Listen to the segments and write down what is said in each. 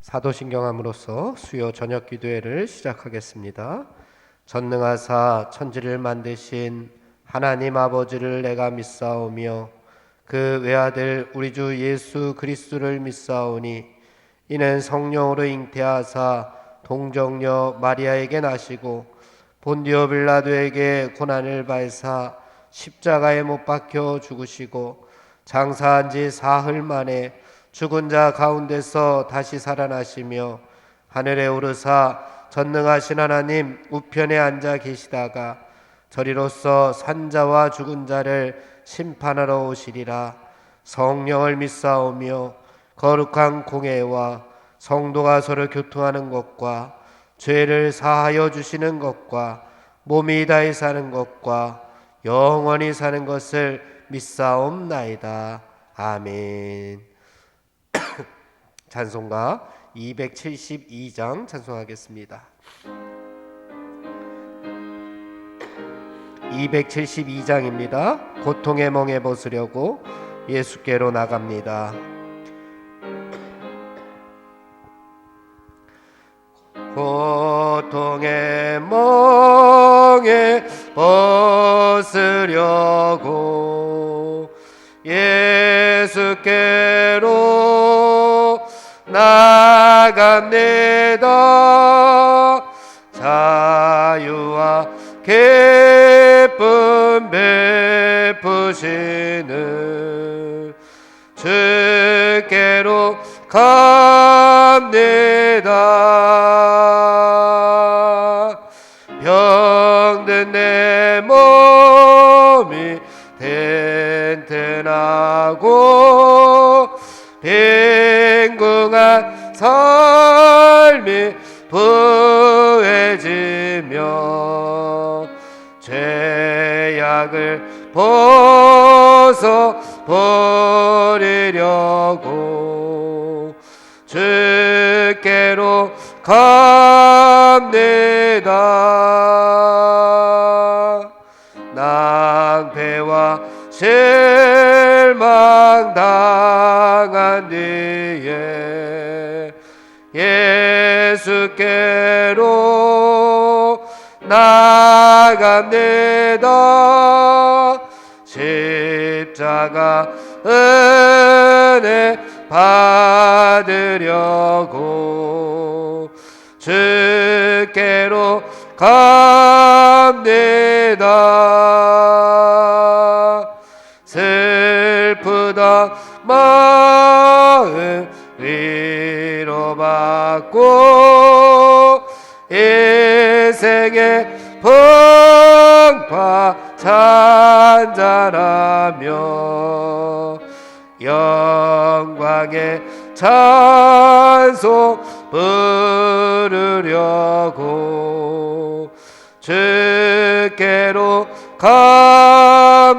사도신경함으로써 수요 저녁 기도회를 시작하겠습니다. 전능하사 천지를 만드신 하나님 아버지를 내가 믿사오며 그 외아들 우리 주 예수 그리스도를 믿사오니 이는 성령으로 잉태하사 동정녀 마리아에게 나시고 본디오 빌라도에게 고난을 받으사 십자가에 못 박혀 죽으시고 장사한 지 사흘 만에 죽은 자 가운데서 다시 살아나시며 하늘에 오르사 전능하신 하나님 우편에 앉아 계시다가 저리로서 산자와 죽은 자를 심판하러 오시리라. 성령을 믿사오며 거룩한 공회와 성도가 서로 교통하는 것과 죄를 사하여 주시는 것과 몸이 다히 사는 것과 영원히 사는 것을 믿사옵나이다. 아멘. 찬송가 272장 찬송하겠습니다. 272장입니다. 고통의 멍에 벗으려고 예수께로 나갑니다. 고통의 멍에 벗으려고 예수께로 나갑니다. 자유와 기쁨 베푸시는 주께로 갑니다. 병든 내 몸이 튼튼하고 빈궁한 삶이 부해지며 죄악을 벗어버리려고 주께로 갑니다. 낭패와 실망 당한 뒤에 예수께로 나갑니다. 십자가 은혜 받으려고 주께로 갑니다. 슬프다 마음 위로받고 인생의 풍파 찬잔하며 영광의 찬송 부르려고 주께로 갑니다.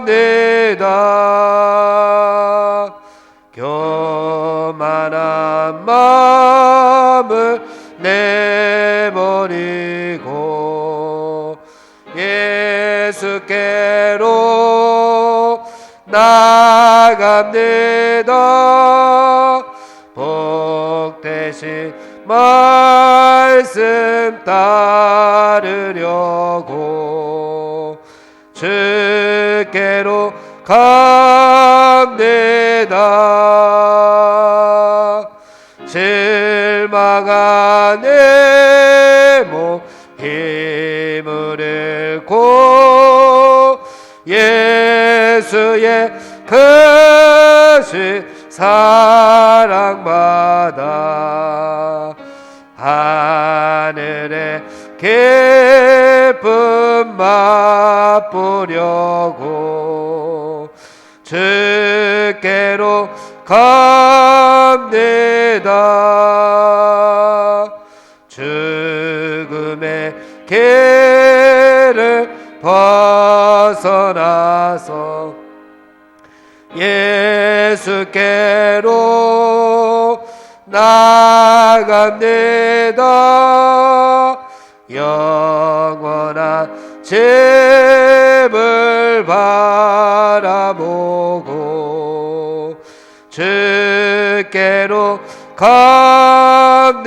교만한 마음을 내버리고 예수께로 나갑니다. 복되신 말씀 따르려고 주께로 갑니다. 실망한 내 몸 힘을 잃고 예수의 크신 사랑받아 하늘의 기쁨 맛보려고 주께로 갑니다. 죽음의 길을 벗어나서 예수께로 나갑니다. 영원한 집을 바라보고 주께로 갑니다.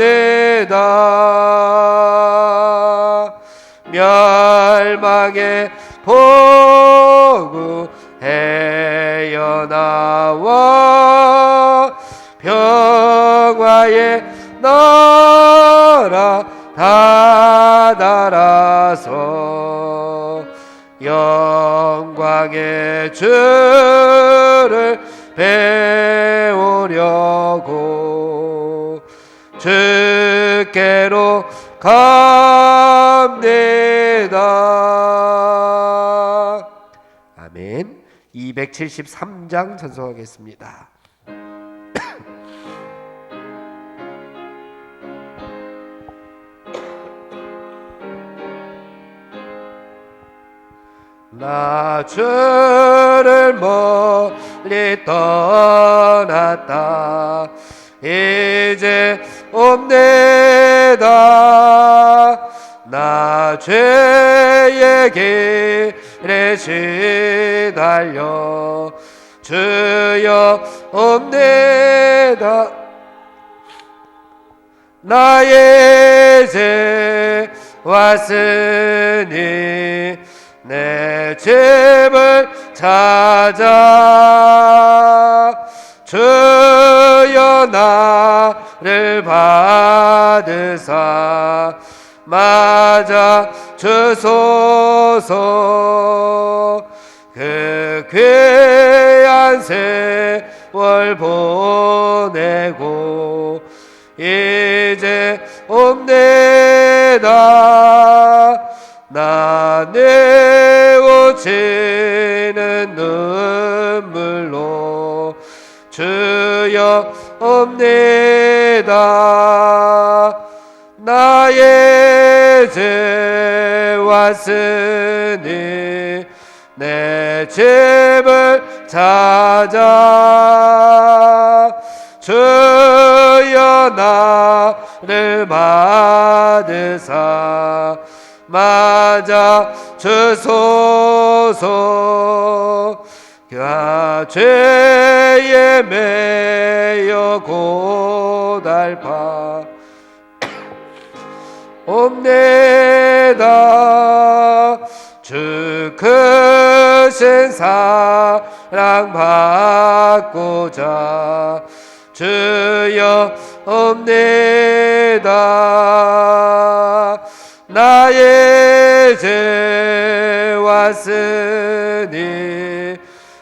멸망의 보구 헤어나와 평화의 나라 다다라서 영광의 주를 배우려고 주께로 갑니다. 아멘. 273장 전송하겠습니다. 나 주를 멀리 떠났다 이제 옵니다. 나 죄의 길에 시달려 주여 옵니다. 나의 죄 왔으니 내 집을 찾아 주여 나를 받으사 맞아 주소서. 그 귀한 세월 보내고 이제 옵니다. 나 내어지는 눈물로 주여 옵니다. 나의 죄 왔으니 내 집을 찾아 주여 나를 받으사 맞아 주소서. 죄에 매여 고달파 옵니다. 주 크신 사랑 받고자 주여 옵니다. 나의 죄 왔으니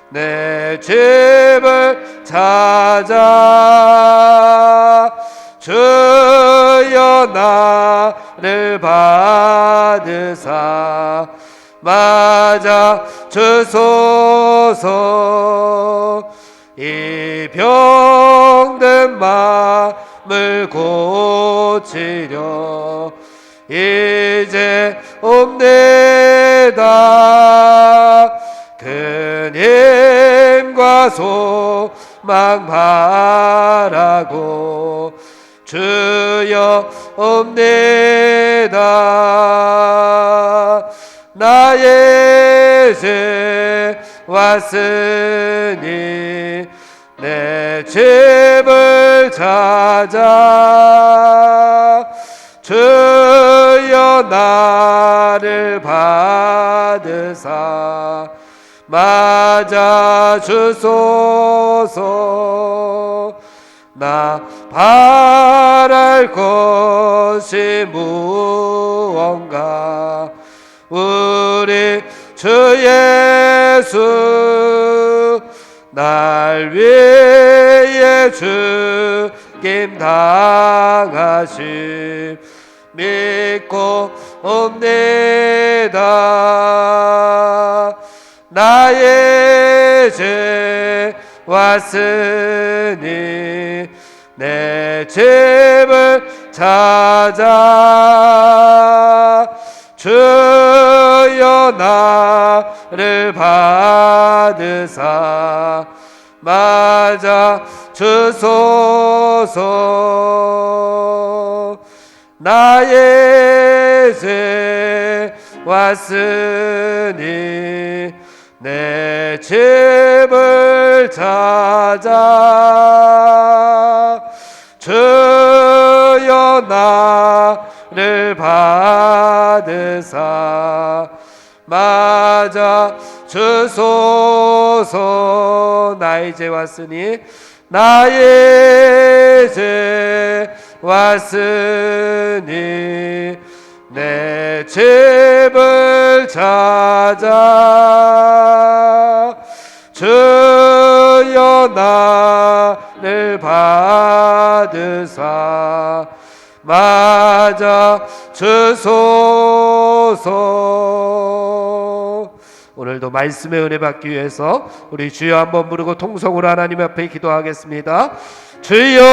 내 집을 찾아 주여 나를 받으사 맞아 주소서. 이 병든 마음을 고치려 이제 옵니다. 큰 힘과 소망 바라고 주여 옵니다. 나의 죄 왔으니 내 집을 찾아 주여 나를 받으사 맞아 주소서. 나 바랄 것이 무언가 우리 주 예수 날 위해 죽임 당하심 믿고 옵니다. 나의 죄 왔으니 내 집을 찾아 주여 나를 받으사 맞아 주소서. 나의 죄 왔으니 내 집을 찾아 주여 나를 받으사 받으사 맞아 주소서. 나의 죄 왔으니 나의 죄 왔으니 내 집을 찾아 주여 나를 받으사 맞아 주소서. 오늘도 말씀의 은혜 받기 위해서 우리 주여 한번 부르고 통성으로 하나님 앞에 기도하겠습니다. 주여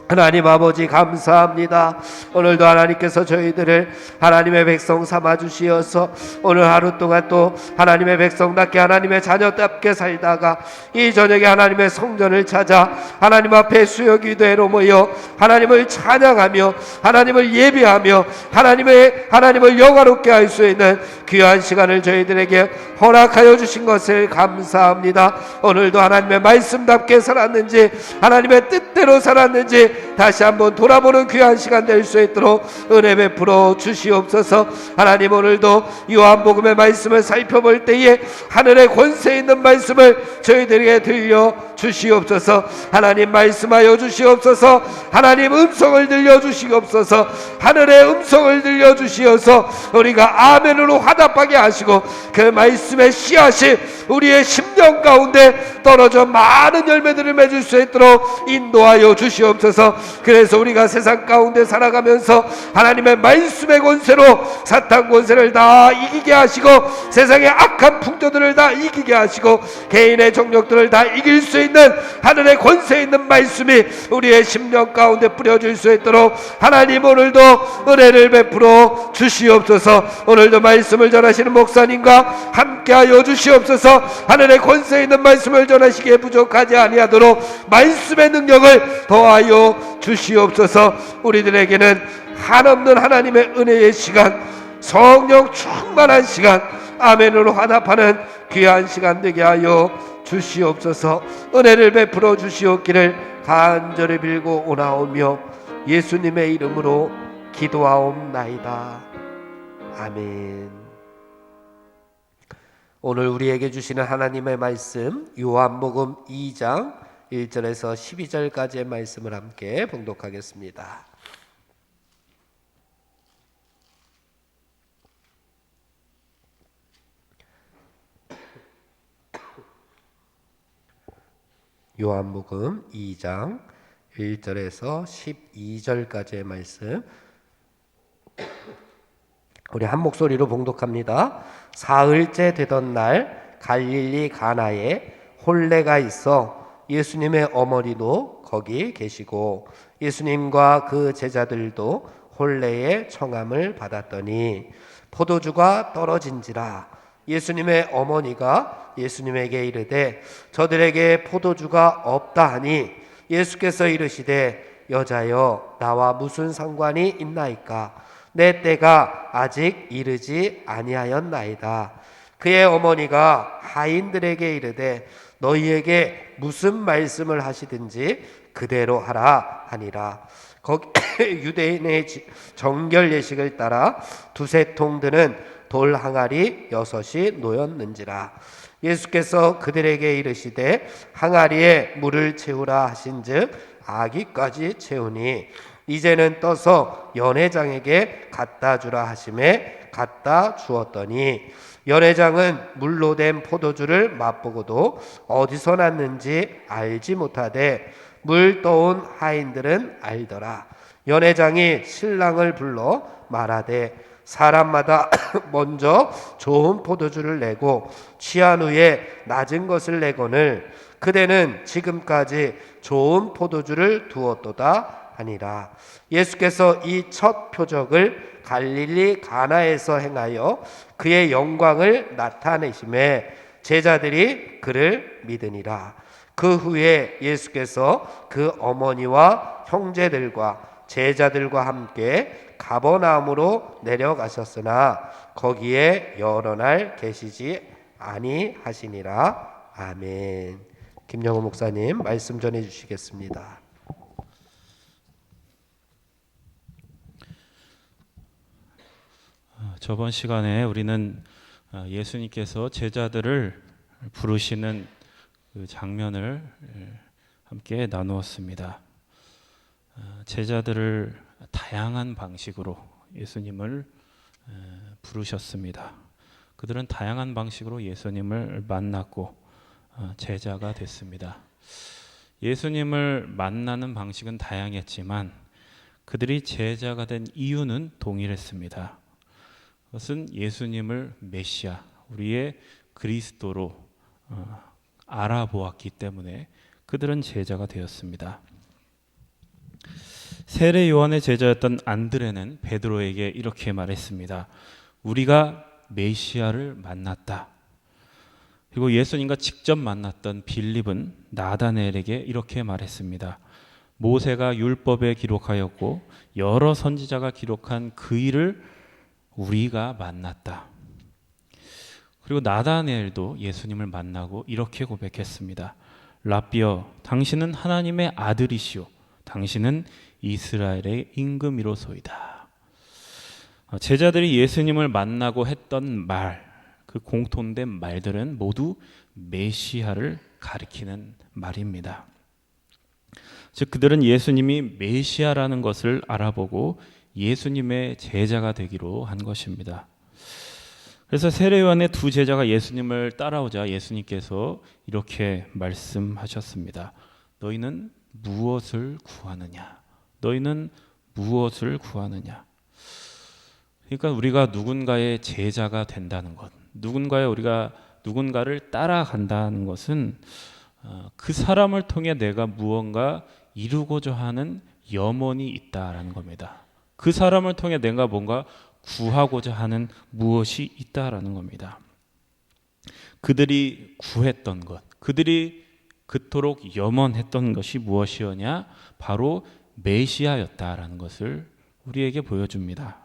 하나님 아버지 감사합니다. 오늘도 하나님께서 저희들을 하나님의 백성 삼아 주시어서 오늘 하루 동안 또 하나님의 백성답게 하나님의 자녀답게 살다가 이 저녁에 하나님의 성전을 찾아 하나님 앞에 수요기도회로 모여 하나님을 찬양하며 하나님을 예배하며 하나님을 영화롭게 할 수 있는 귀한 시간을 저희들에게 허락하여 주신 것을 감사합니다. 오늘도 하나님의 말씀답게 살았는지 하나님의 뜻대로 살았는지 다시 한번 돌아보는 귀한 시간 될 수 있도록 은혜 베풀어 주시옵소서. 하나님 오늘도 요한복음의 말씀을 살펴볼 때에 하늘의 권세 있는 말씀을 저희들에게 들려 주시옵소서. 하나님 말씀하여 주시옵소서. 하나님 음성을 들려 주시옵소서. 하늘의 음성을 들려 주시어서 우리가 아멘으로 화답하게 하시고 그 말씀의 씨앗이 우리의 심령 가운데 떨어져 많은 열매들을 맺을 수 있도록 인도하여 주시옵소서. 그래서 우리가 세상 가운데 살아가면서 하나님의 말씀의 권세로 사탄 권세를 다 이기게 하시고 세상의 악한 풍조들을 다 이기게 하시고 개인의 정욕들을 다 이길 수 있는 하늘의 권세 있는 말씀이 우리의 심령 가운데 뿌려질 수 있도록 하나님 오늘도 은혜를 베풀어 주시옵소서. 오늘도 말씀을 전하시는 목사님과 함께하여 주시옵소서. 하늘의 권세 있는 말씀을 전하시기에 부족하지 아니하도록 말씀의 능력을 더하여 주시옵소서. 우리들에게는 한없는 하나님의 은혜의 시간, 성령 충만한 시간, 아멘으로 화답하는 귀한 시간 되게 하여 주시옵소서. 은혜를 베풀어 주시옵기를 간절히 빌고 오나오며 예수님의 이름으로 기도하옵나이다. 아멘. 오늘 우리에게 주시는 하나님의 말씀 요한복음 2장 1절에서 12절까지의 말씀을 함께 봉독하겠습니다. 요한복음 2장 1절에서 12절까지의 말씀 우리 한 목소리로 봉독합니다. 사흘째 되던 날 갈릴리 가나에 혼례가 있어 예수님의 어머니도 거기 계시고 예수님과 그 제자들도 혼례의 청함을 받았더니 포도주가 떨어진지라 예수님의 어머니가 예수님에게 이르되 저들에게 포도주가 없다 하니 예수께서 이르시되 여자여 나와 무슨 상관이 있나이까 내 때가 아직 이르지 아니하였나이다. 그의 어머니가 하인들에게 이르되 너희에게 무슨 말씀을 하시든지 그대로 하라 하니라. 거기 유대인의 정결 예식을 따라 두세 통 드는 돌 항아리 6이 놓였는지라. 예수께서 그들에게 이르시되 항아리에 물을 채우라 하신즉 아기까지 채우니 이제는 떠서 연회장에게 갖다 주라 하심에 갖다 주었더니 연회장은 물로 된 포도주를 맛보고도 어디서 났는지 알지 못하되 물 떠온 하인들은 알더라. 연회장이 신랑을 불러 말하되 사람마다 먼저 좋은 포도주를 내고 취한 후에 낮은 것을 내거늘 그대는 지금까지 좋은 포도주를 두었도다 하니라. 예수께서 이 첫 표적을 갈릴리 가나에서 행하여 그의 영광을 나타내심에 제자들이 그를 믿으니라. 그 후에 예수께서 그 어머니와 형제들과 제자들과 함께 가버나움으로 내려가셨으나 거기에 여러 날 계시지 아니하시니라. 아멘. 김영호 목사님 말씀 전해 주시겠습니다. 저번 시간에 우리는 예수님께서 제자들을 부르시는 그 장면을 함께 나누었습니다. 제자들을 다양한 방식으로 예수님을 부르셨습니다. 그들은 다양한 방식으로 예수님을 만났고 제자가 됐습니다. 예수님을 만나는 방식은 다양했지만 그들이 제자가 된 이유는 동일했습니다. 그것은 예수님을 메시아, 우리의 그리스도로 알아보았기 때문에 그들은 제자가 되었습니다. 세례 요한의 제자였던 안드레는 베드로에게 이렇게 말했습니다. 우리가 메시아를 만났다. 그리고 예수님과 직접 만났던 빌립은 나다나엘에게 이렇게 말했습니다. 모세가 율법에 기록하였고 여러 선지자가 기록한 그 일을 우리가 만났다. 그리고 나다나엘도 예수님을 만나고 이렇게 고백했습니다. 라비어, 당신은 하나님의 아들이시오. 당신은 이스라엘의 임금이로소이다. 제자들이 예수님을 만나고 했던 말, 그 공통된 말들은 모두 메시아를 가리키는 말입니다. 즉 그들은 예수님이 메시아라는 것을 알아보고 예수님의 제자가 되기로 한 것입니다. 그래서 세례 요한의 두 제자가 예수님을 따라오자 예수님께서 이렇게 말씀하셨습니다. 너희는 무엇을 구하느냐? 너희는 무엇을 구하느냐? 그러니까 우리가 누군가의 제자가 된다는 것, 우리가 누군가를 따라간다는 것은 그 사람을 통해 내가 무언가 이루고자 하는 염원이 있다라는 겁니다. 그 사람을 통해 내가 뭔가 구하고자 하는 무엇이 있다라는 겁니다. 그들이 구했던 것, 그들이 그토록 염원했던 것이 무엇이었냐? 바로 메시아였다라는 것을 우리에게 보여줍니다.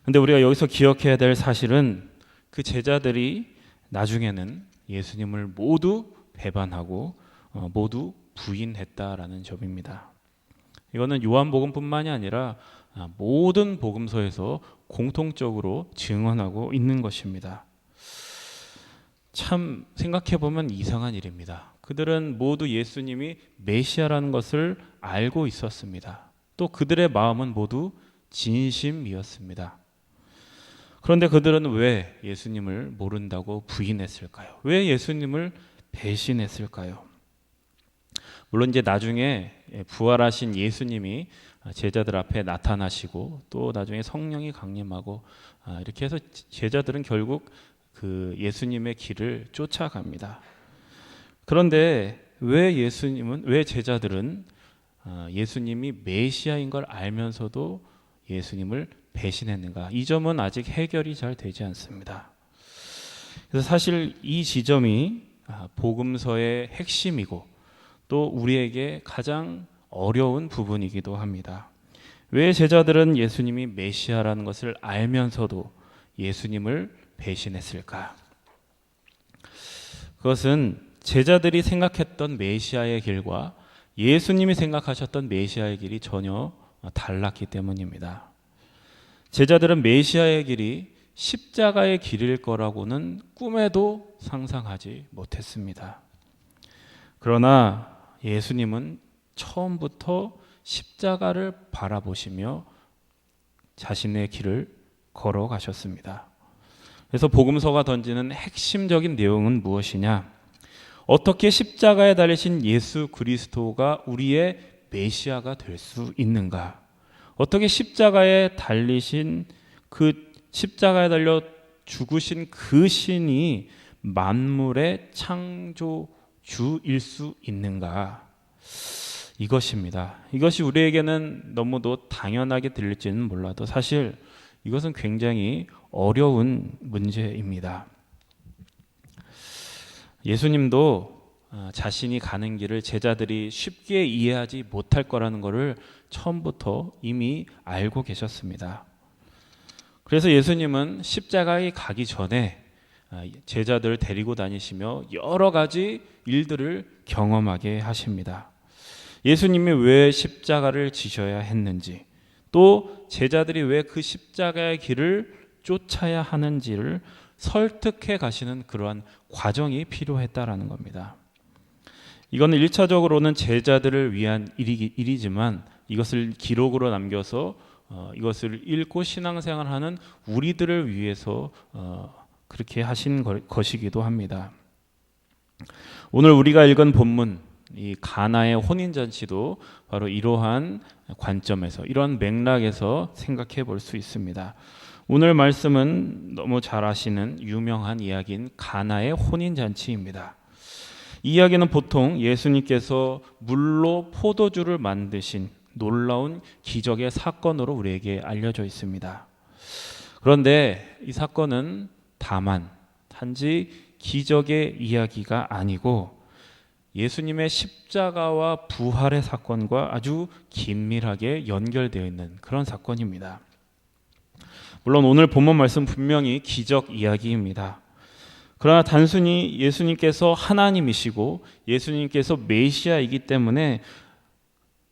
그런데 우리가 여기서 기억해야 될 사실은 그 제자들이 나중에는 예수님을 모두 배반하고 모두 부인했다라는 점입니다. 이거는 요한복음뿐만이 아니라 모든 복음서에서 공통적으로 증언하고 있는 것입니다. 참 생각해보면 이상한 일입니다. 그들은 모두 예수님이 메시아라는 것을 알고 있었습니다. 또 그들의 마음은 모두 진심이었습니다. 그런데 그들은 왜 예수님을 모른다고 부인했을까요? 왜 예수님을 배신했을까요? 물론 이제 나중에 부활하신 예수님이 제자들 앞에 나타나시고 또 나중에 성령이 강림하고 이렇게 해서 제자들은 결국 그 예수님의 길을 쫓아갑니다. 그런데 왜 제자들은 예수님이 메시아인 걸 알면서도 예수님을 배신했는가? 이 점은 아직 해결이 잘 되지 않습니다. 그래서 사실 이 지점이 복음서의 핵심이고 또 우리에게 가장 어려운 부분이기도 합니다. 왜 제자들은 예수님이 메시아라는 것을 알면서도 예수님을 배신했을까? 그것은 제자들이 생각했던 메시아의 길과 예수님이 생각하셨던 메시아의 길이 전혀 달랐기 때문입니다. 제자들은 메시아의 길이 십자가의 길일 거라고는 꿈에도 상상하지 못했습니다. 그러나 예수님은 처음부터 십자가를 바라보시며 자신의 길을 걸어가셨습니다. 그래서 복음서가 던지는 핵심적인 내용은 무엇이냐? 어떻게 십자가에 달리신 예수 그리스도가 우리의 메시아가 될 수 있는가? 어떻게 십자가에 달리신 그 십자가에 달려 죽으신 그 신이 만물의 창조주일 수 있는가? 이것입니다. 이것이 우리에게는 너무도 당연하게 들릴지는 몰라도 사실 이것은 굉장히 어려운 문제입니다. 예수님도 자신이 가는 길을 제자들이 쉽게 이해하지 못할 거라는 것을 처음부터 이미 알고 계셨습니다. 그래서 예수님은 십자가에 가기 전에 제자들을 데리고 다니시며 여러 가지 일들을 경험하게 하십니다. 예수님이 왜 십자가를 지셔야 했는지, 또 제자들이 왜 그 십자가의 길을 쫓아야 하는지를 설득해 가시는 그러한 과정이 필요했다라는 겁니다. 이거는 1차적으로는 제자들을 위한 일이지만 이것을 기록으로 남겨서 이것을 읽고 신앙생활하는 우리들을 위해서 그렇게 하신 것이기도 합니다. 오늘 우리가 읽은 본문 이 가나의 혼인잔치도 바로 이러한 관점에서 이러한 맥락에서 생각해 볼 수 있습니다. 오늘 말씀은 너무 잘 아시는 유명한 이야기인 가나의 혼인잔치입니다. 이 이야기는 보통 예수님께서 물로 포도주를 만드신 놀라운 기적의 사건으로 우리에게 알려져 있습니다. 그런데 이 사건은 다만 단지 기적의 이야기가 아니고 예수님의 십자가와 부활의 사건과 아주 긴밀하게 연결되어 있는 그런 사건입니다. 물론 오늘 본문 말씀 분명히 기적 이야기입니다. 그러나 단순히 예수님께서 하나님이시고 예수님께서 메시아이기 때문에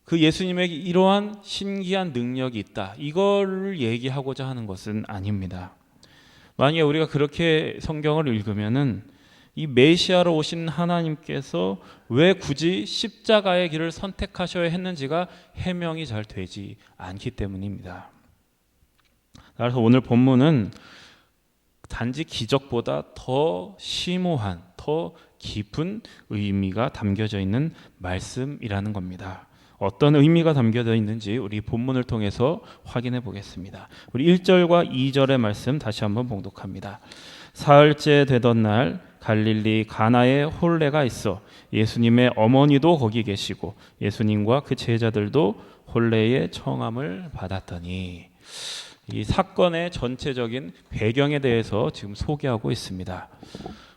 그 예수님에게 이러한 신기한 능력이 있다, 이거를 얘기하고자 하는 것은 아닙니다. 만약에 우리가 그렇게 성경을 읽으면은 이 메시아로 오신 하나님께서 왜 굳이 십자가의 길을 선택하셔야 했는지가 해명이 잘 되지 않기 때문입니다. 따라서 오늘 본문은 단지 기적보다 더 심오한, 더 깊은 의미가 담겨져 있는 말씀이라는 겁니다. 어떤 의미가 담겨져 있는지 우리 본문을 통해서 확인해 보겠습니다. 우리 1절과 2절의 말씀 다시 한번 봉독합니다. 사흘째 되던 날 갈릴리 가나에 혼례가 있어 예수님의 어머니도 거기 계시고 예수님과 그 제자들도 혼례의 청함을 받았더니, 이 사건의 전체적인 배경에 대해서 지금 소개하고 있습니다.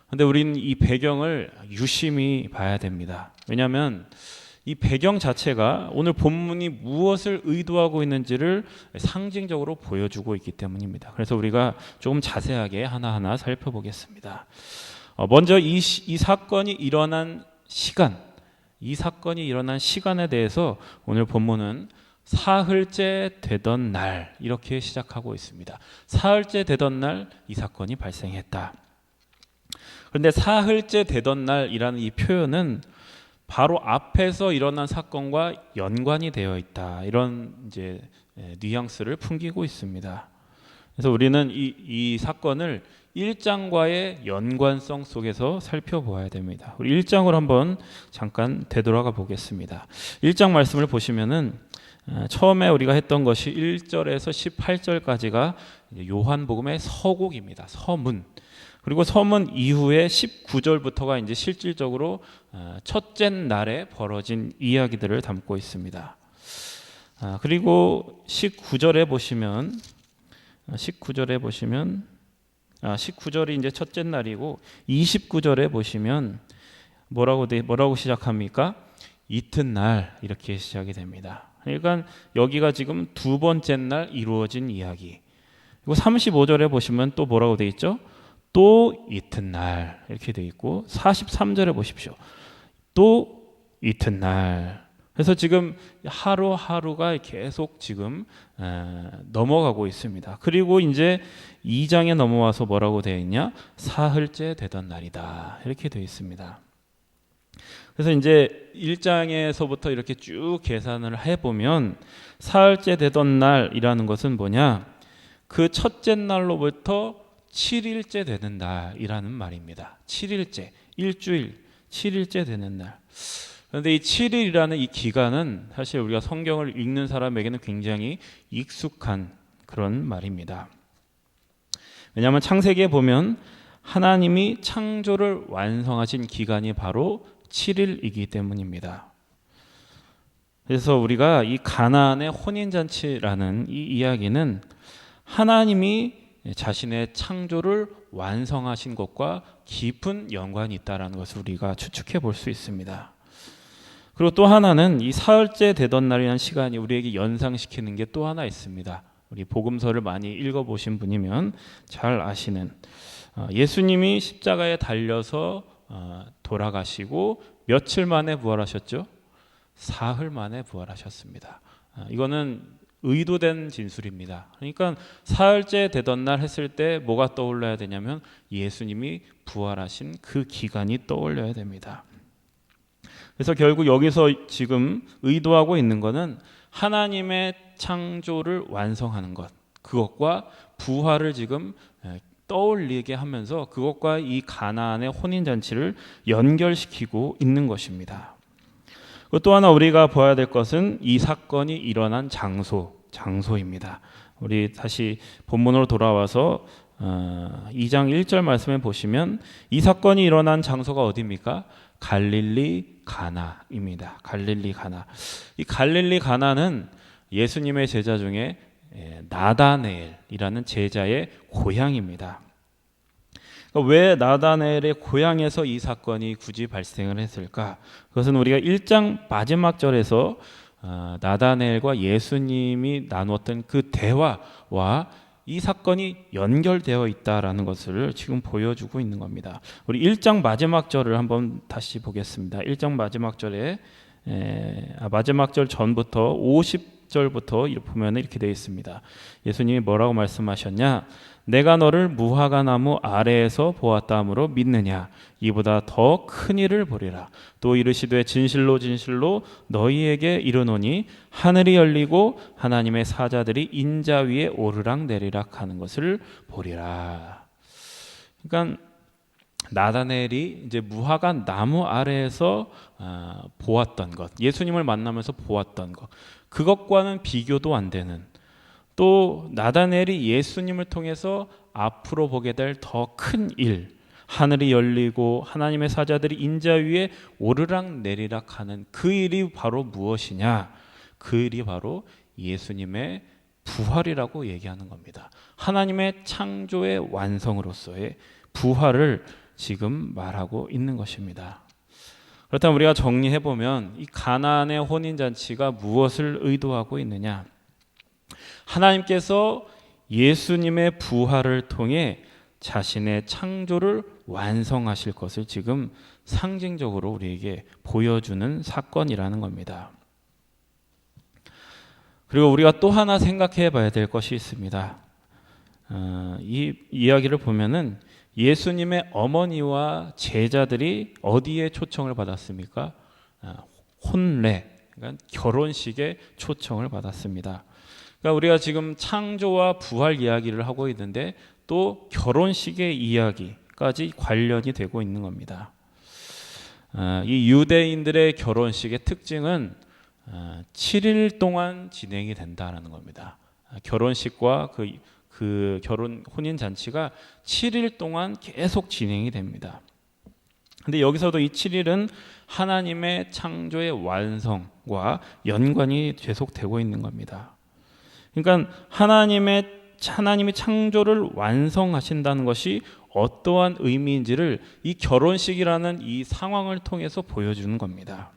그런데 우리는 이 배경을 유심히 봐야 됩니다. 왜냐하면 이 배경 자체가 오늘 본문이 무엇을 의도하고 있는지를 상징적으로 보여주고 있기 때문입니다. 그래서 우리가 조금 자세하게 하나하나 살펴보겠습니다. 먼저 이 사건이 일어난 시간, 이 사건이 일어난 시간에 대해서 오늘 본문은 사흘째 되던 날 이렇게 시작하고 있습니다. 사흘째 되던 날 이 사건이 발생했다. 그런데 사흘째 되던 날이라는 이 표현은 바로 앞에서 일어난 사건과 연관이 되어 있다, 이런 이제 뉘앙스를 풍기고 있습니다. 그래서 우리는 이 사건을 1장과의 연관성 속에서 살펴보아야 됩니다. 우리 1장으로 한번 잠깐 되돌아가 보겠습니다. 1장 말씀을 보시면은 처음에 우리가 했던 것이 1절에서 18절까지가 요한복음의 서곡입니다. 서문. 그리고 서문 이후에 19절부터가 이제 실질적으로 첫째 날에 벌어진 이야기들을 담고 있습니다. 그리고 19절에 보시면 19절이 이제 첫째 날이고 29절에 보시면 뭐라고 시작합니까? 이튿날 이렇게 시작이 됩니다. 그러니까 여기가 지금 두 번째 날 이루어진 이야기. 그리고 35절에 보시면 또 뭐라고 돼 있죠? 또 이튿날 이렇게 돼 있고 43절에 보십시오. 또 이튿날. 그래서 지금 하루하루가 계속 지금 넘어가고 있습니다. 그리고 이제 2장에 넘어와서 뭐라고 되어 있냐? 사흘째 되던 날이다 이렇게 되어 있습니다. 그래서 이제 1장에서부터 이렇게 쭉 계산을 해보면 사흘째 되던 날이라는 것은 뭐냐? 그 첫째 날로부터 7일째 되는 날이라는 말입니다. 7일째, 일주일, 7일째 되는 날. 그런데 이 7일이라는 이 기간은 사실 우리가 성경을 읽는 사람에게는 굉장히 익숙한 그런 말입니다. 왜냐하면 창세기에 보면 하나님이 창조를 완성하신 기간이 바로 7일이기 때문입니다. 그래서 우리가 이 가나안의 혼인잔치라는 이 이야기는 하나님이 자신의 창조를 완성하신 것과 깊은 연관이 있다는 것을 우리가 추측해 볼 수 있습니다. 그리고 또 하나는 이 사흘째 되던 날이라는 시간이 우리에게 연상시키는 게 또 하나 있습니다. 우리 복음서를 많이 읽어보신 분이면 잘 아시는 예수님이 십자가에 달려서 돌아가시고 며칠 만에 부활하셨죠? 사흘 만에 부활하셨습니다. 이거는 의도된 진술입니다. 그러니까 사흘째 되던 날 했을 때 뭐가 떠올라야 되냐면 예수님이 부활하신 그 기간이 떠올려야 됩니다. 그래서 결국 여기서 지금 의도하고 있는 것은 하나님의 창조를 완성하는 것, 그것과 부활을 지금 떠올리게 하면서 그것과 이 가나안의 혼인잔치를 연결시키고 있는 것입니다. 또 하나 우리가 봐야 될 것은 이 사건이 일어난 장소입니다. 우리 다시 본문으로 돌아와서 2장 1절 말씀에 보시면 이 사건이 일어난 장소가 어디입니까? 갈릴리 가나입니다. 갈릴리 가나. 이 갈릴리 가나는 예수님의 제자 중에 나다네엘이라는 제자의 고향입니다. 왜 나다네엘의 고향에서 이 사건이 굳이 발생을 했을까? 그것은 우리가 1장 마지막 절에서 나다네엘과 예수님이 나누었던 그 대화와 이 사건이 연결되어 있다라는 것을 지금 보여주고 있는 겁니다. 우리 1장 마지막 절을 한번 다시 보겠습니다. 1장 마지막 절에 마지막 절 전부터 50절부터 보면 이렇게 되어 있습니다. 예수님이 뭐라고 말씀하셨냐? 내가 너를 무화과 나무 아래에서 보았다 하므로 믿느냐? 이보다 더 큰 일을 보리라. 또 이르시되 진실로 진실로 너희에게 이르노니 하늘이 열리고 하나님의 사자들이 인자 위에 오르락 내리락 하는 것을 보리라. 그러니까 나다네엘이 이제 무화과 나무 아래에서 보았던 것, 예수님을 만나면서 보았던 것, 그것과는 비교도 안 되는, 또 나다네엘이 예수님을 통해서 앞으로 보게 될 더 큰 일, 하늘이 열리고 하나님의 사자들이 인자 위에 오르락 내리락 하는 그 일이 바로 무엇이냐? 그 일이 바로 예수님의 부활이라고 얘기하는 겁니다. 하나님의 창조의 완성으로서의 부활을 지금 말하고 있는 것입니다. 그렇다면 우리가 정리해보면 이 가나안의 혼인잔치가 무엇을 의도하고 있느냐? 하나님께서 예수님의 부활을 통해 자신의 창조를 완성하실 것을 지금 상징적으로 우리에게 보여주는 사건이라는 겁니다. 그리고 우리가 또 하나 생각해 봐야 될 것이 있습니다. 이 이야기를 보면은 예수님의 어머니와 제자들이 어디에 초청을 받았습니까? 혼례, 그러니까 결혼식에 초청을 받았습니다. 그러니까 우리가 지금 창조와 부활 이야기를 하고 있는데 또 결혼식의 이야기까지 관련이 되고 있는 겁니다. 이 유대인들의 결혼식의 특징은 7일 동안 진행이 된다는 겁니다. 결혼식과 그 결혼 혼인 잔치가 7일 동안 계속 진행이 됩니다. 근데 여기서도 이 7일은 하나님의 창조의 완성과 연관이 계속되고 있는 겁니다. 그러니까 하나님이 창조를 완성하신다는 것이 어떠한 의미인지를 이 결혼식이라는 이 상황을 통해서 보여주는 겁니다.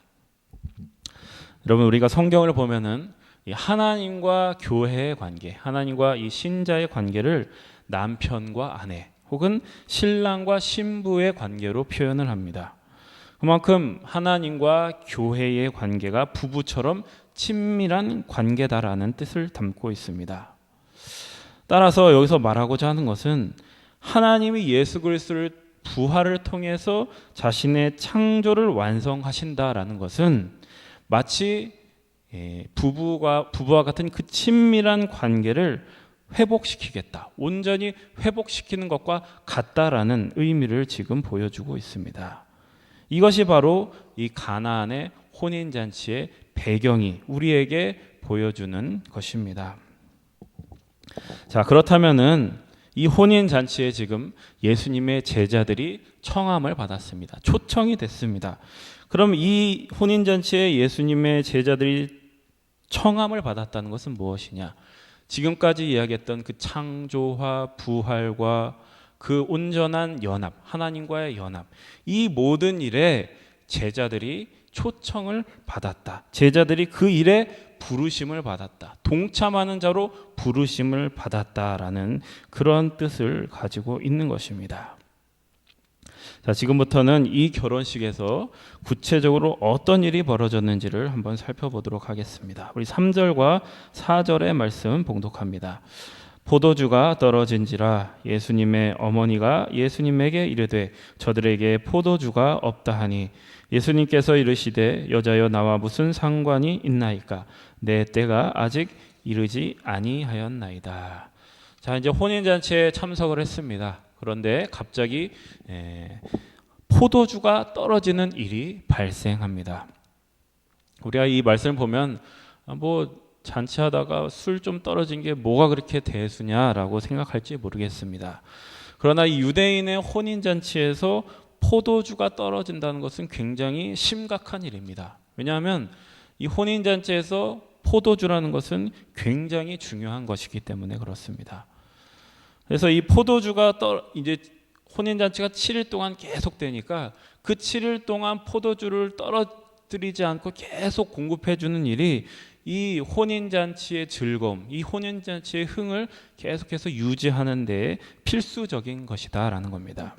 여러분, 우리가 성경을 보면은 이 하나님과 교회의 관계, 하나님과 이 신자의 관계를 남편과 아내 혹은 신랑과 신부의 관계로 표현을 합니다. 그만큼 하나님과 교회의 관계가 부부처럼 친밀한 관계다라는 뜻을 담고 있습니다. 따라서 여기서 말하고자 하는 것은 하나님이 예수 그리스도를 부활을 통해서 자신의 창조를 완성하신다라는 것은 마치 부부와 같은 그 친밀한 관계를 회복시키겠다, 온전히 회복시키는 것과 같다라는 의미를 지금 보여주고 있습니다. 이것이 바로 이 가나안의 혼인잔치의 배경이 우리에게 보여주는 것입니다. 자, 그렇다면은 이 혼인잔치에 지금 예수님의 제자들이 청함을 받았습니다. 초청이 됐습니다. 그럼 이 혼인잔치에 예수님의 제자들이 청함을 받았다는 것은 무엇이냐? 지금까지 이야기했던 그 창조와 부활과 그 온전한 연합, 하나님과의 연합, 이 모든 일에 제자들이 초청을 받았다. 제자들이 그 일에 부르심을 받았다. 동참하는 자로 부르심을 받았다라는 그런 뜻을 가지고 있는 것입니다. 자, 지금부터는 이 결혼식에서 구체적으로 어떤 일이 벌어졌는지를 한번 살펴보도록 하겠습니다. 우리 3절과 4절의 말씀 봉독합니다. 포도주가 떨어진지라 예수님의 어머니가 예수님에게 이르되 저들에게 포도주가 없다 하니 예수님께서 이르시되 여자여 나와 무슨 상관이 있나이까 내 때가 아직 이르지 아니하였나이다. 자, 이제 혼인잔치에 참석을 했습니다. 그런데 갑자기 포도주가 떨어지는 일이 발생합니다. 우리가 이 말씀을 보면 잔치하다가 술 좀 떨어진 게 뭐가 그렇게 대수냐라고 생각할지 모르겠습니다. 그러나 이 유대인의 혼인잔치에서 포도주가 떨어진다는 것은 굉장히 심각한 일입니다. 왜냐하면 이 혼인잔치에서 포도주라는 것은 굉장히 중요한 것이기 때문에 그렇습니다. 그래서 이 포도주가 이제 혼인잔치가 7일 동안 계속되니까 그 7일 동안 포도주를 떨어뜨리지 않고 계속 공급해 주는 일이 이 혼인잔치의 즐거움, 이 혼인잔치의 흥을 계속해서 유지하는 데 필수적인 것이다라는 겁니다.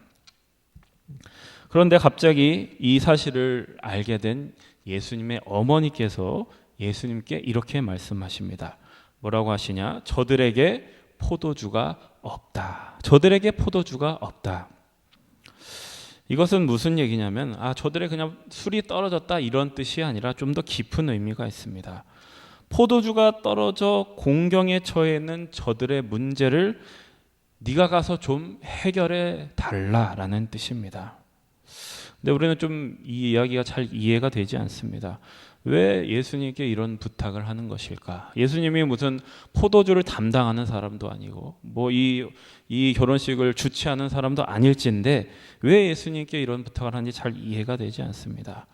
그런데 갑자기 이 사실을 알게 된 예수님의 어머니께서 예수님께 이렇게 말씀하십니다. 뭐라고 하시냐? 저들에게 포도주가 없다. 저들에게 포도주가 없다. 이것은 무슨 얘기냐면 저들의 그냥 술이 떨어졌다 이런 뜻이 아니라 좀 더 깊은 의미가 있습니다. 포도주가 떨어져 공경에 처해 있는 저들의 문제를 네가 가서 좀 해결해 달라라는 뜻입니다. 근데 우리는 좀 이 이야기가 잘 이해가 되지 않습니다. 왜 예수님께 이런 부탁을 하는 것일까? 예수님이 무슨 포도주를 담당하는 사람도 아니고 이 결혼식을 주최하는 사람도 아닐진데 왜 예수님께 이런 부탁을 하는지 잘 이해가 되지 않습니다.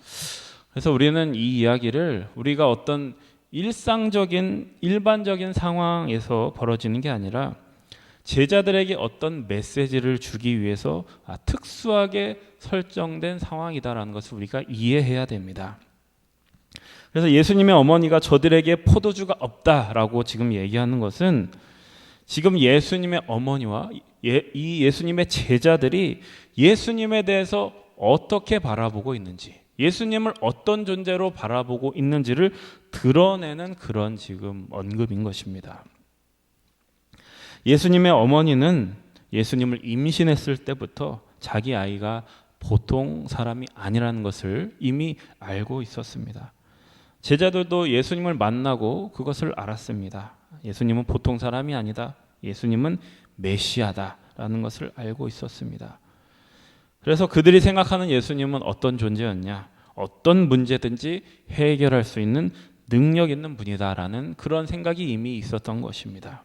그래서 우리는 이 이야기를 우리가 어떤 일반적인 상황에서 벌어지는 게 아니라 제자들에게 어떤 메시지를 주기 위해서 특수하게 설정된 상황이다라는 것을 우리가 이해해야 됩니다. 그래서 예수님의 어머니가 저들에게 포도주가 없다라고 지금 얘기하는 것은 지금 예수님의 어머니와 이 예수님의 제자들이 예수님에 대해서 어떻게 바라보고 있는지, 예수님을 어떤 존재로 바라보고 있는지를 드러내는 그런 지금 언급인 것입니다. 예수님의 어머니는 예수님을 임신했을 때부터 자기 아이가 보통 사람이 아니라는 것을 이미 알고 있었습니다. 제자들도 예수님을 만나고 그것을 알았습니다. 예수님은 보통 사람이 아니다. 예수님은 메시아다라는 것을 알고 있었습니다. 그래서 그들이 생각하는 예수님은 어떤 존재였냐? 어떤 문제든지 해결할 수 있는 능력 있는 분이다라는 그런 생각이 이미 있었던 것입니다.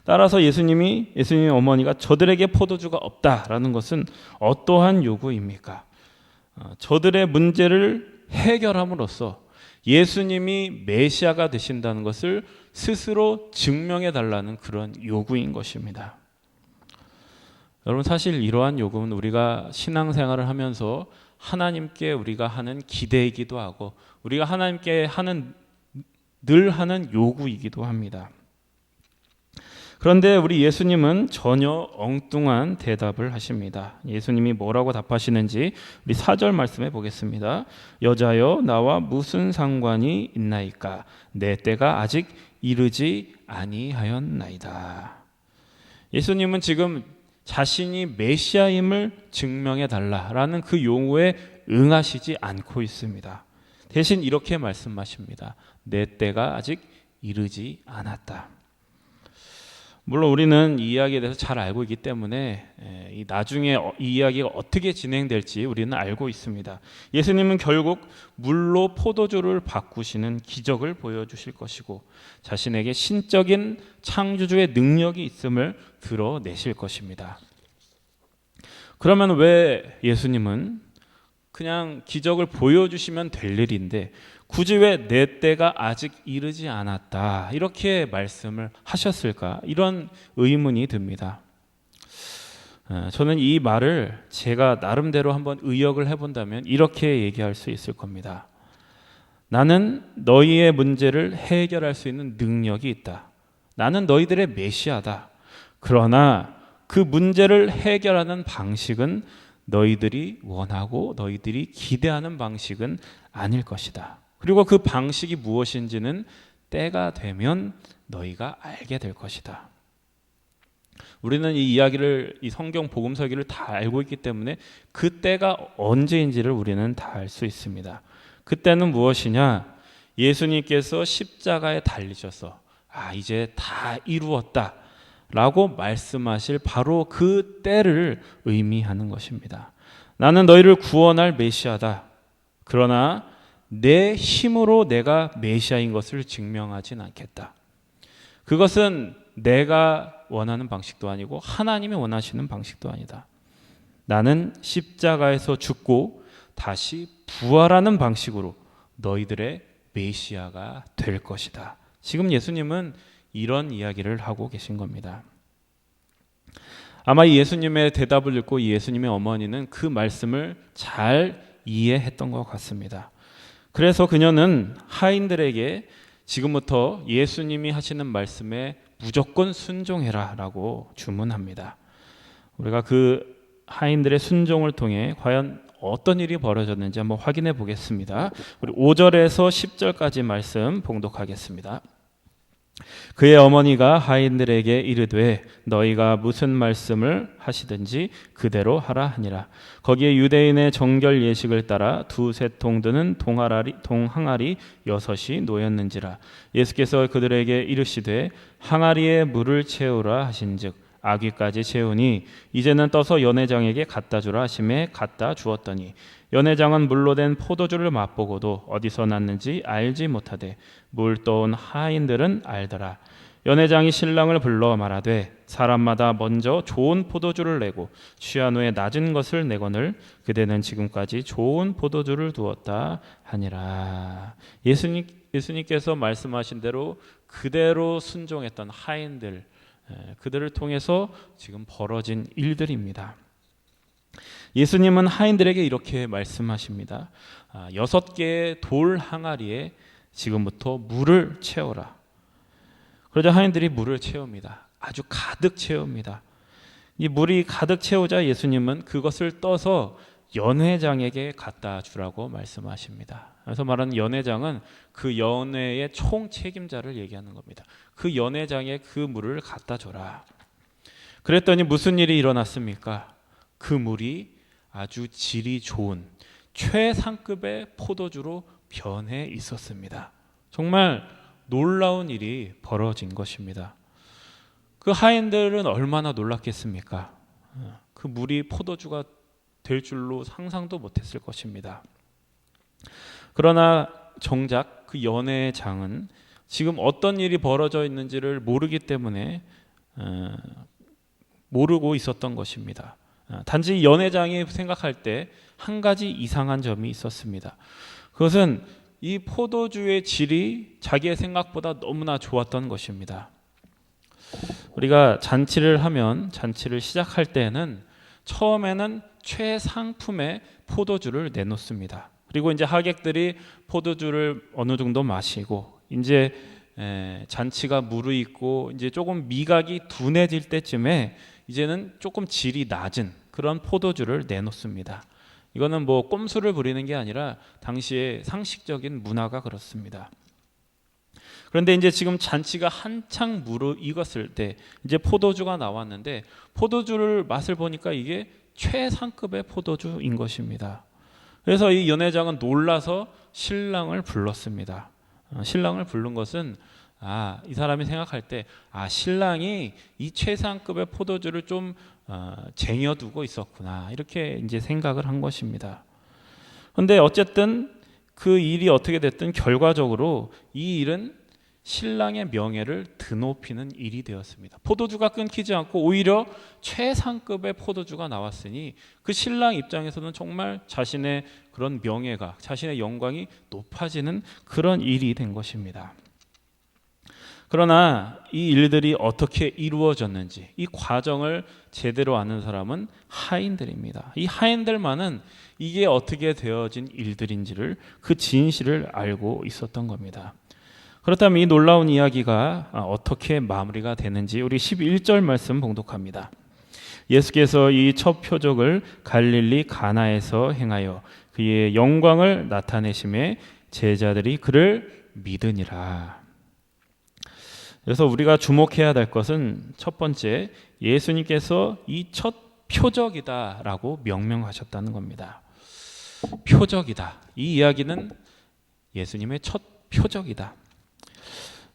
따라서 예수님의 어머니가 저들에게 포도주가 없다라는 것은 어떠한 요구입니까? 저들의 문제를 해결함으로써 예수님이 메시아가 되신다는 것을 스스로 증명해 달라는 그런 요구인 것입니다. 여러분, 사실 이러한 요구는 우리가 신앙생활을 하면서 하나님께 우리가 하는 기대이기도 하고 우리가 하나님께 늘 하는 요구이기도 합니다. 그런데 우리 예수님은 전혀 엉뚱한 대답을 하십니다. 예수님이 뭐라고 답하시는지 우리 4절 말씀해 보겠습니다. 여자여 나와 무슨 상관이 있나이까 내 때가 아직 이르지 아니하였나이다. 예수님은 지금 자신이 메시아임을 증명해 달라라는 그 요구에 응하시지 않고 있습니다. 대신 이렇게 말씀하십니다. 내 때가 아직 이르지 않았다. 물론 우리는 이 이야기에 대해서 잘 알고 있기 때문에 나중에 이 이야기가 어떻게 진행될지 우리는 알고 있습니다. 예수님은 결국 물로 포도주를 바꾸시는 기적을 보여주실 것이고 자신에게 신적인 창조주의 능력이 있음을 드러내실 것입니다. 그러면 왜 예수님은 그냥 기적을 보여주시면 될 일인데 굳이 왜 내 때가 아직 이르지 않았다 이렇게 말씀을 하셨을까? 이런 의문이 듭니다. 저는 이 말을 제가 나름대로 한번 의역을 해본다면 이렇게 얘기할 수 있을 겁니다. 나는 너희의 문제를 해결할 수 있는 능력이 있다. 나는 너희들의 메시아다. 그러나 그 문제를 해결하는 방식은 너희들이 원하고 너희들이 기대하는 방식은 아닐 것이다. 그리고 그 방식이 무엇인지는 때가 되면 너희가 알게 될 것이다. 우리는 이 이야기를, 이 성경 복음서기를 다 알고 있기 때문에 그 때가 언제인지를 우리는 다 알 수 있습니다. 그때는 무엇이냐? 예수님께서 십자가에 달리셔서 이제 다 이루었다 라고 말씀하실 바로 그 때를 의미하는 것입니다. 나는 너희를 구원할 메시아다. 그러나 내 힘으로 내가 메시아인 것을 증명하진 않겠다. 그것은 내가 원하는 방식도 아니고 하나님이 원하시는 방식도 아니다. 나는 십자가에서 죽고 다시 부활하는 방식으로 너희들의 메시아가 될 것이다. 지금 예수님은 이런 이야기를 하고 계신 겁니다. 아마 이 예수님의 대답을 듣고 이 예수님의 어머니는 그 말씀을 잘 이해했던 것 같습니다. 그래서 그녀는 하인들에게 지금부터 예수님이 하시는 말씀에 무조건 순종해라 라고 주문합니다. 우리가 그 하인들의 순종을 통해 과연 어떤 일이 벌어졌는지 한번 확인해 보겠습니다. 우리 5절에서 10절까지 말씀 봉독하겠습니다. 그의 어머니가 하인들에게 이르되 너희가 무슨 말씀을 하시든지 그대로 하라 하니라. 거기에 유대인의 정결 예식을 따라 두세 통 드는 동항아리 6이 놓였는지라. 예수께서 그들에게 이르시되 항아리에 물을 채우라 하신즉 아귀까지 채우니 이제는 떠서 연회장에게 갖다 주라 하심에 갖다 주었더니 연회장은 물로 된 포도주를 맛보고도 어디서 났는지 알지 못하되 물 떠온 하인들은 알더라. 연회장이 신랑을 불러 말하되 사람마다 먼저 좋은 포도주를 내고 취한 후에 낮은 것을 내거늘 그대는 지금까지 좋은 포도주를 두었다 하니라. 예수님께서 말씀하신 대로 그대로 순종했던 하인들, 그들을 통해서 지금 벌어진 일들입니다. 예수님은 하인들에게 이렇게 말씀하십니다. 6개의 돌 항아리에 지금부터 물을 채워라. 그러자 하인들이 물을 채웁니다. 아주 가득 채웁니다. 이 물이 가득 채우자 예수님은 그것을 떠서 연회장에게 갖다 주라고 말씀하십니다. 그래서 말하는 연회장은 그 연회의 총 책임자를 얘기하는 겁니다. 그 연회장에 그 물을 갖다 줘라. 그랬더니 무슨 일이 일어났습니까? 그 물이 아주 질이 좋은 최상급의 포도주로 변해 있었습니다. 정말 놀라운 일이 벌어진 것입니다. 그 하인들은 얼마나 놀랐겠습니까? 그 물이 포도주가 될 줄로 상상도 못했을 것입니다. 그러나 정작 그 연회장은 지금 어떤 일이 벌어져 있는지를 모르기 때문에 모르고 있었던 것입니다. 단지 연회장이 생각할 때 한 가지 이상한 점이 있었습니다. 그것은 이 포도주의 질이 자기의 생각보다 너무나 좋았던 것입니다. 우리가 잔치를 시작할 때는 처음에는 최상품의 포도주를 내놓습니다. 그리고 이제 하객들이 포도주를 어느 정도 마시고 이제 잔치가 무르익고 이제 조금 미각이 둔해질 때쯤에 이제는 조금 질이 낮은 그런 포도주를 내놓습니다. 이거는 뭐 꼼수를 부리는 게 아니라 당시의 상식적인 문화가 그렇습니다. 그런데 이제 지금 잔치가 한창 무르익었을 때 이제 포도주가 나왔는데 포도주를 맛을 보니까 이게 최상급의 포도주인 것입니다. 그래서 이 연회장은 놀라서 신랑을 불렀습니다. 신랑을 부른 것은 이 사람이 생각할 때 신랑이 이 최상급의 포도주를 좀 쟁여두고 있었구나 이렇게 이제 생각을 한 것입니다. 그런데 어쨌든 그 일이 어떻게 됐든 결과적으로 이 일은 신랑의 명예를 드높이는 일이 되었습니다. 포도주가 끊기지 않고 오히려 최상급의 포도주가 나왔으니 그 신랑 입장에서는 정말 자신의 그런 명예가, 자신의 영광이 높아지는 그런 일이 된 것입니다. 그러나 이 일들이 어떻게 이루어졌는지 이 과정을 제대로 아는 사람은 하인들입니다. 이 하인들만은 이게 어떻게 되어진 일들인지를 그 진실을 알고 있었던 겁니다. 그렇다면 이 놀라운 이야기가 어떻게 마무리가 되는지 우리 11절 말씀 봉독합니다. 예수께서 이 첫 표적을 갈릴리 가나에서 행하여 그의 영광을 나타내심에 제자들이 그를 믿으니라. 그래서 우리가 주목해야 될 것은 첫 번째, 예수님께서 이 첫 표적이다라고 명명하셨다는 겁니다. 표적이다. 이 이야기는 예수님의 첫 표적이다.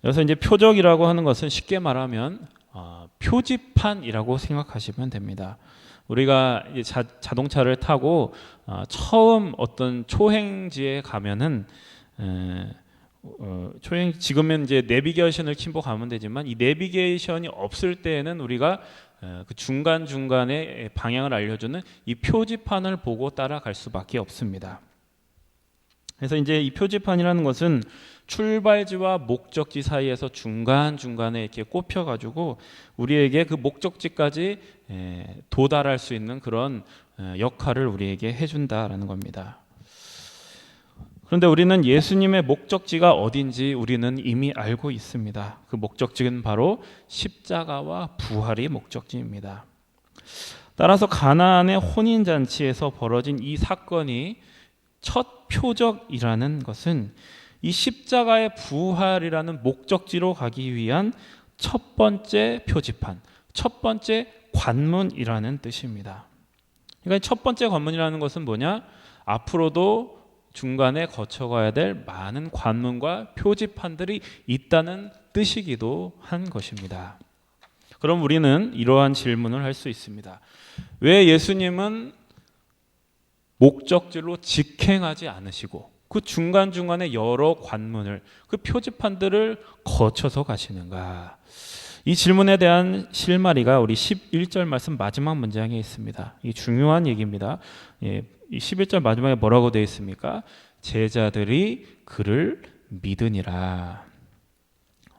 그래서 이제 표적이라고 하는 것은 쉽게 말하면 표지판이라고 생각하시면 됩니다. 우리가 이제 자동차를 타고 처음 어떤 초행지에 가면은 지금은 이제 내비게이션을 켜고 가면 되지만 이 내비게이션이 없을 때에는 우리가 그 중간 중간에 방향을 알려주는 이 표지판을 보고 따라갈 수밖에 없습니다. 그래서 이제 이 표지판이라는 것은 출발지와 목적지 사이에서 중간 중간에 이렇게 꼽혀가지고 우리에게 그 목적지까지 도달할 수 있는 그런 역할을 우리에게 해준다라는 겁니다. 그런데 우리는 예수님의 목적지가 어딘지 우리는 이미 알고 있습니다. 그 목적지는 바로 십자가와 부활이 목적지입니다. 따라서 가나안의 혼인잔치에서 벌어진 이 사건이 첫 표적이라는 것은 이 십자가의 부활이라는 목적지로 가기 위한 첫 번째 표지판, 첫 번째 관문이라는 뜻입니다. 그러니까 첫 번째 관문이라는 것은 뭐냐? 앞으로도 중간에 거쳐가야 될 많은 관문과 표지판들이 있다는 뜻이기도 한 것입니다. 그럼 우리는 이러한 질문을 할 수 있습니다. 왜 예수님은 목적지로 직행하지 않으시고 그 중간중간에 여러 관문을, 그 표지판들을 거쳐서 가시는가? 이 질문에 대한 실마리가 우리 11절 말씀 마지막 문장에 있습니다. 이 중요한 얘기입니다. 이 11절 마지막에 뭐라고 되어 있습니까? 제자들이 그를 믿으니라.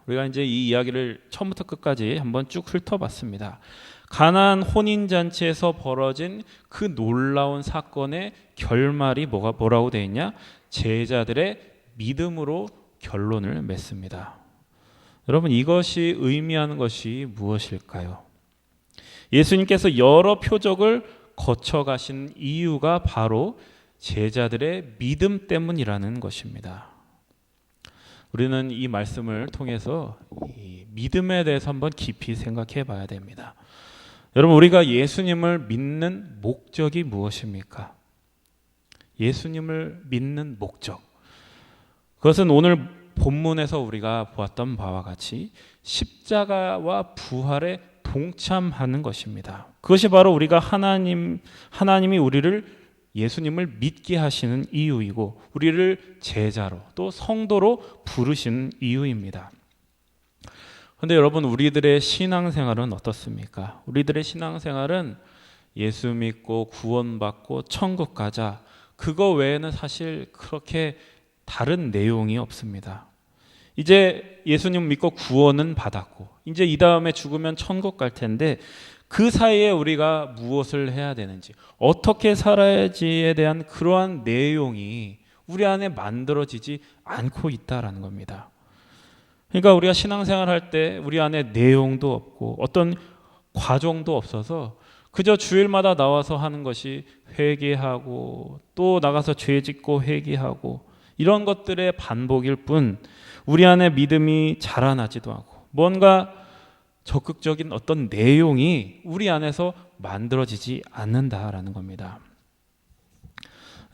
우리가 이제 이 이야기를 처음부터 끝까지 한번 쭉 훑어봤습니다. 가나안 혼인잔치에서 벌어진 그 놀라운 사건의 결말이 뭐라고 되어 있냐? 제자들의 믿음으로 결론을 맺습니다. 여러분, 이것이 의미하는 것이 무엇일까요? 예수님께서 여러 표적을 거쳐가신 이유가 바로 제자들의 믿음 때문이라는 것입니다. 우리는 이 말씀을 통해서 이 믿음에 대해서 한번 깊이 생각해 봐야 됩니다. 여러분, 우리가 예수님을 믿는 목적이 무엇입니까? 예수님을 믿는 목적. 그것은 오늘 본문에서 우리가 보았던 바와 같이 십자가와 부활에 동참하는 것입니다. 그것이 바로 우리가 하나님이 우리를 예수님을 믿게 하시는 이유이고 우리를 제자로 또 성도로 부르시는 이유입니다. 그런데 여러분, 우리들의 신앙생활은 어떻습니까? 우리들의 신앙생활은 예수 믿고 구원받고 천국 가자, 그거 외에는 사실 그렇게 다른 내용이 없습니다. 이제 예수님 믿고 구원은 받았고 이제 이 다음에 죽으면 천국 갈 텐데 그 사이에 우리가 무엇을 해야 되는지, 어떻게 살아야지에 대한 그러한 내용이 우리 안에 만들어지지 않고 있다라는 겁니다. 그러니까 우리가 신앙생활 할 때 우리 안에 내용도 없고 어떤 과정도 없어서 그저 주일마다 나와서 하는 것이 회개하고 또 나가서 죄 짓고 회개하고 이런 것들의 반복일 뿐 우리 안에 믿음이 자라나지도 않고 뭔가 적극적인 어떤 내용이 우리 안에서 만들어지지 않는다라는 겁니다.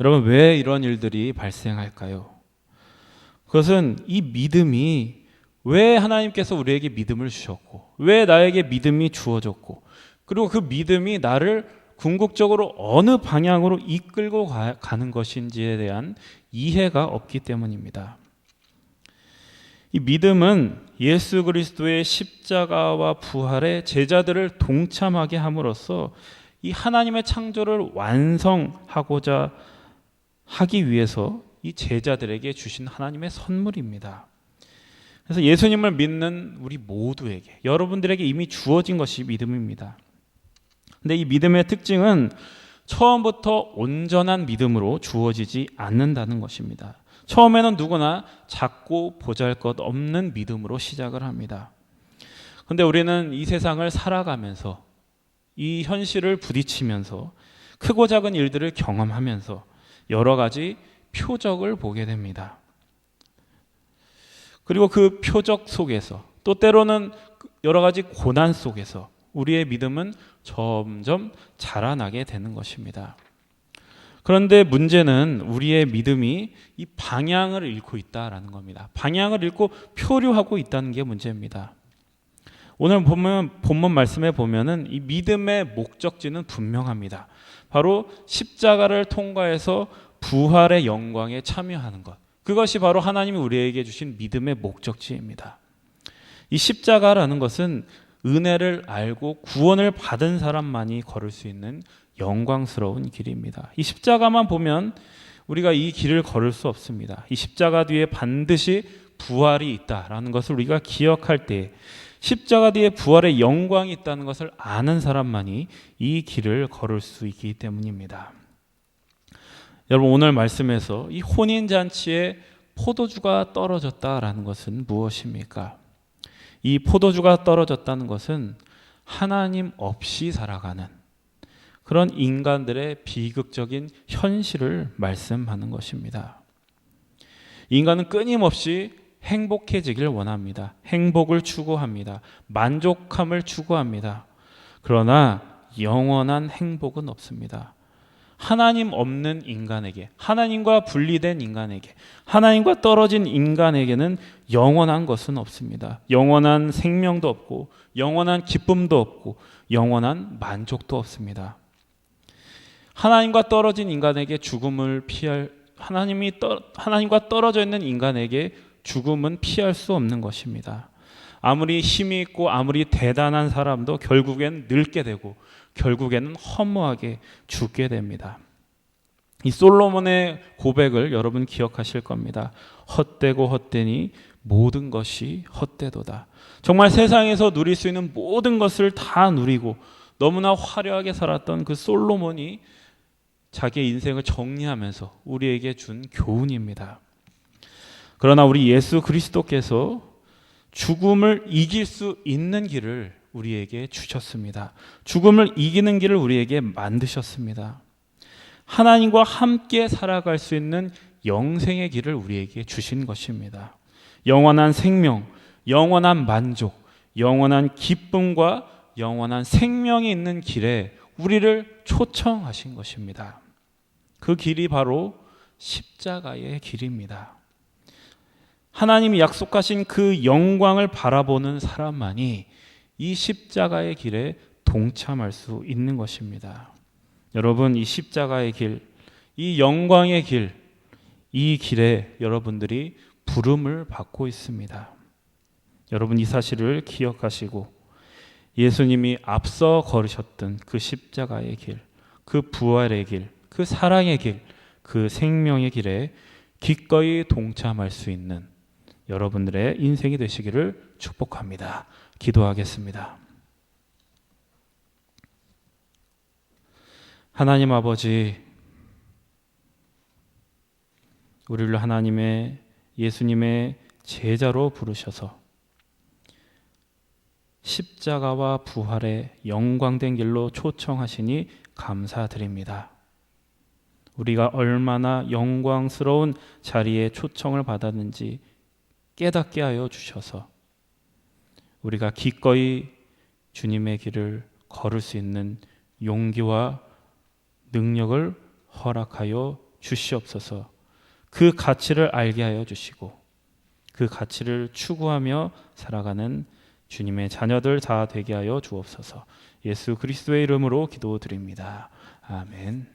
여러분, 왜 이런 일들이 발생할까요? 그것은 이 믿음이 왜 하나님께서 우리에게 믿음을 주셨고 왜 나에게 믿음이 주어졌고 그리고 그 믿음이 나를 궁극적으로 어느 방향으로 이끌고 가는 것인지에 대한 이해가 없기 때문입니다. 이 믿음은 예수 그리스도의 십자가와 부활에 제자들을 동참하게 함으로써 이 하나님의 창조를 완성하고자 하기 위해서 이 제자들에게 주신 하나님의 선물입니다. 그래서 예수님을 믿는 우리 모두에게, 여러분들에게 이미 주어진 것이 믿음입니다. 근데 이 믿음의 특징은 처음부터 온전한 믿음으로 주어지지 않는다는 것입니다. 처음에는 누구나 작고 보잘것없는 믿음으로 시작을 합니다. 그런데 우리는 이 세상을 살아가면서 이 현실을 부딪히면서 크고 작은 일들을 경험하면서 여러 가지 표적을 보게 됩니다. 그리고 그 표적 속에서 또 때로는 여러 가지 고난 속에서 우리의 믿음은 점점 자라나게 되는 것입니다. 그런데 문제는 우리의 믿음이 이 방향을 잃고 있다라는 겁니다. 방향을 잃고 표류하고 있다는 게 문제입니다. 오늘 본문 말씀에 보면은 이 믿음의 목적지는 분명합니다. 바로 십자가를 통과해서 부활의 영광에 참여하는 것. 그것이 바로 하나님이 우리에게 주신 믿음의 목적지입니다. 이 십자가라는 것은 은혜를 알고 구원을 받은 사람만이 걸을 수 있는 영광스러운 길입니다. 이 십자가만 보면 우리가 이 길을 걸을 수 없습니다. 이 십자가 뒤에 반드시 부활이 있다라는 것을 우리가 기억할 때 십자가 뒤에 부활의 영광이 있다는 것을 아는 사람만이 이 길을 걸을 수 있기 때문입니다. 여러분, 오늘 말씀에서 이 혼인잔치에 포도주가 떨어졌다라는 것은 무엇입니까? 이 포도주가 떨어졌다는 것은 하나님 없이 살아가는 그런 인간들의 비극적인 현실을 말씀하는 것입니다. 인간은 끊임없이 행복해지길 원합니다. 행복을 추구합니다. 만족함을 추구합니다. 그러나 영원한 행복은 없습니다. 하나님 없는 인간에게, 하나님과 분리된 인간에게, 하나님과 떨어진 인간에게는 영원한 것은 없습니다. 영원한 생명도 없고, 영원한 기쁨도 없고, 영원한 만족도 없습니다. 하나님과 떨어진 인간에게 죽음을 피할, 하나님과 떨어져 있는 인간에게 죽음은 피할 수 없는 것입니다. 아무리 힘이 있고 아무리 대단한 사람도 결국엔 늙게 되고 결국에는 허무하게 죽게 됩니다. 이 솔로몬의 고백을 여러분 기억하실 겁니다. 헛되고 헛되니 모든 것이 헛되도다. 정말 세상에서 누릴 수 있는 모든 것을 다 누리고 너무나 화려하게 살았던 그 솔로몬이 자기의 인생을 정리하면서 우리에게 준 교훈입니다. 그러나 우리 예수 그리스도께서 죽음을 이길 수 있는 길을 우리에게 주셨습니다. 죽음을 이기는 길을 우리에게 만드셨습니다. 하나님과 함께 살아갈 수 있는 영생의 길을 우리에게 주신 것입니다. 영원한 생명, 영원한 만족, 영원한 기쁨과 영원한 생명이 있는 길에 우리를 초청하신 것입니다. 그 길이 바로 십자가의 길입니다. 하나님이 약속하신 그 영광을 바라보는 사람만이 이 십자가의 길에 동참할 수 있는 것입니다. 여러분, 이 십자가의 길, 이 영광의 길, 이 길에 여러분들이 부름을 받고 있습니다. 여러분, 이 사실을 기억하시고 예수님이 앞서 걸으셨던 그 십자가의 길, 그 부활의 길, 그 사랑의 길, 그 생명의 길에 기꺼이 동참할 수 있는 여러분들의 인생이 되시기를 축복합니다. 기도하겠습니다. 하나님 아버지, 우리를 하나님의 예수님의 제자로 부르셔서 십자가와 부활의 영광된 길로 초청하시니 감사드립니다. 우리가 얼마나 영광스러운 자리에 초청을 받았는지 깨닫게 하여 주셔서 우리가 기꺼이 주님의 길을 걸을 수 있는 용기와 능력을 허락하여 주시옵소서. 그 가치를 알게 하여 주시고 그 가치를 추구하며 살아가는 주님의 자녀들 다 되게 하여 주옵소서. 예수 그리스도의 이름으로 기도드립니다. 아멘.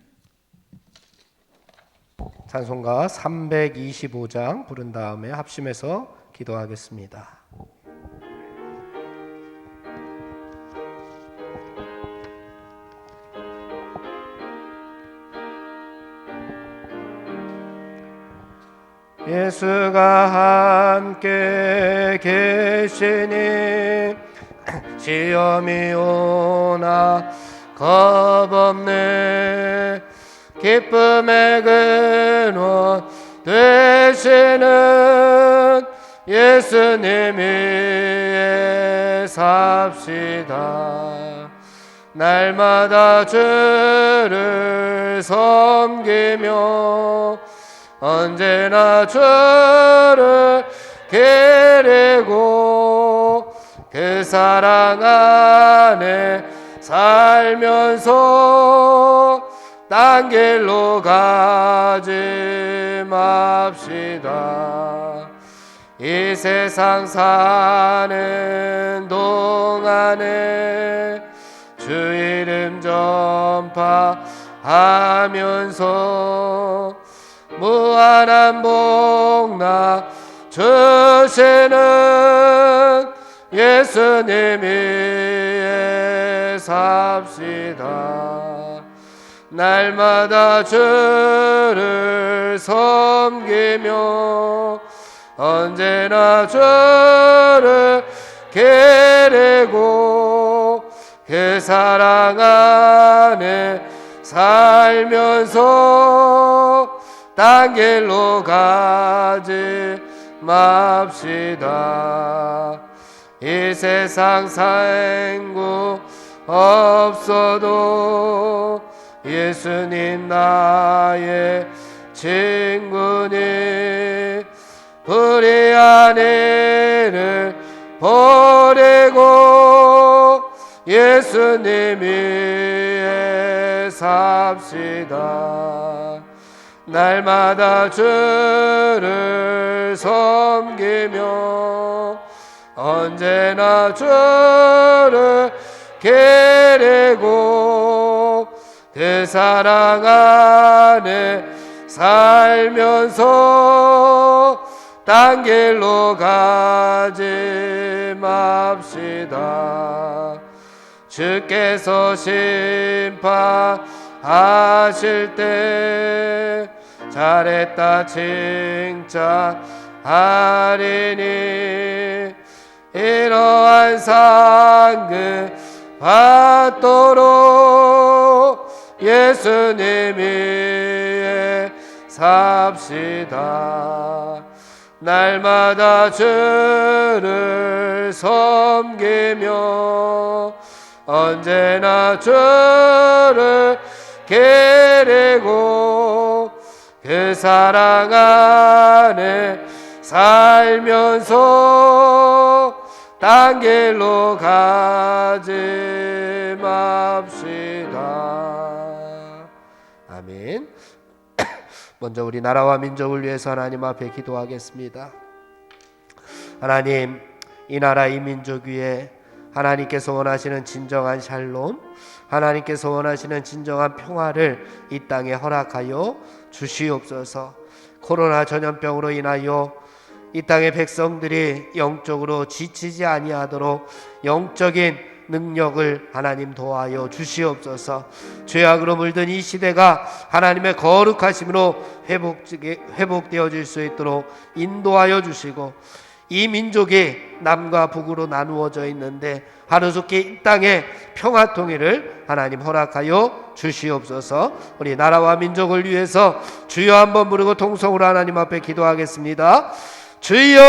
찬송가 325장 부른 다음에 합심해서 기도하겠습니다. 예수가 함께 계시니 시험이 오나 겁없네. 기쁨의 근원 되시는 예수님 위에 삽시다. 날마다 주를 섬기며 언제나 주를 기리고 그 사랑 안에 살면서 딴 길로 가지 맙시다. 이 세상 사는 동안에 주 이름 전파하면서 무한한 복나 주시는 예수님 위에 삽시다. 날마다 주를 섬기며 언제나 주를 기리고 그 사랑 안에 살면서 딴 길로 가지 맙시다. 이 세상 살구 없어도 예수님 나의 친구니 불의한 일을 버리고 예수님 위에 삽시다. 날마다 주를 섬기며 언제나 주를 기리고 그 사랑 안에 살면서 딴 길로 가지 맙시다. 주께서 심판하실 때 잘했다 칭찬하리니 이러한 상급 받도록 예수님 위에 삽시다. 날마다 주를 섬기며 언제나 주를 기리고 그 사랑 안에 살면서 딴 길로 가지 맙시다. 아멘. 먼저 우리 나라와 민족을 위해서 하나님 앞에 기도하겠습니다. 하나님, 이 나라 이 민족 위에 하나님께서 원하시는 진정한 샬롬, 하나님께서 원하시는 진정한 평화를 이 땅에 허락하여 주시옵소서. 코로나 전염병으로 인하여 이 땅의 백성들이 영적으로 지치지 아니하도록 영적인 능력을 하나님 도와여 주시옵소서. 죄악으로 물든 이 시대가 하나님의 거룩하심으로 회복되어질 수 있도록 인도하여 주시고, 이 민족이 남과 북으로 나누어져 있는데 하루속히 이 땅에 평화 통일을 하나님 허락하여 주시옵소서. 우리 나라와 민족을 위해서 주여 한번 부르고 통성으로 하나님 앞에 기도하겠습니다. 주여!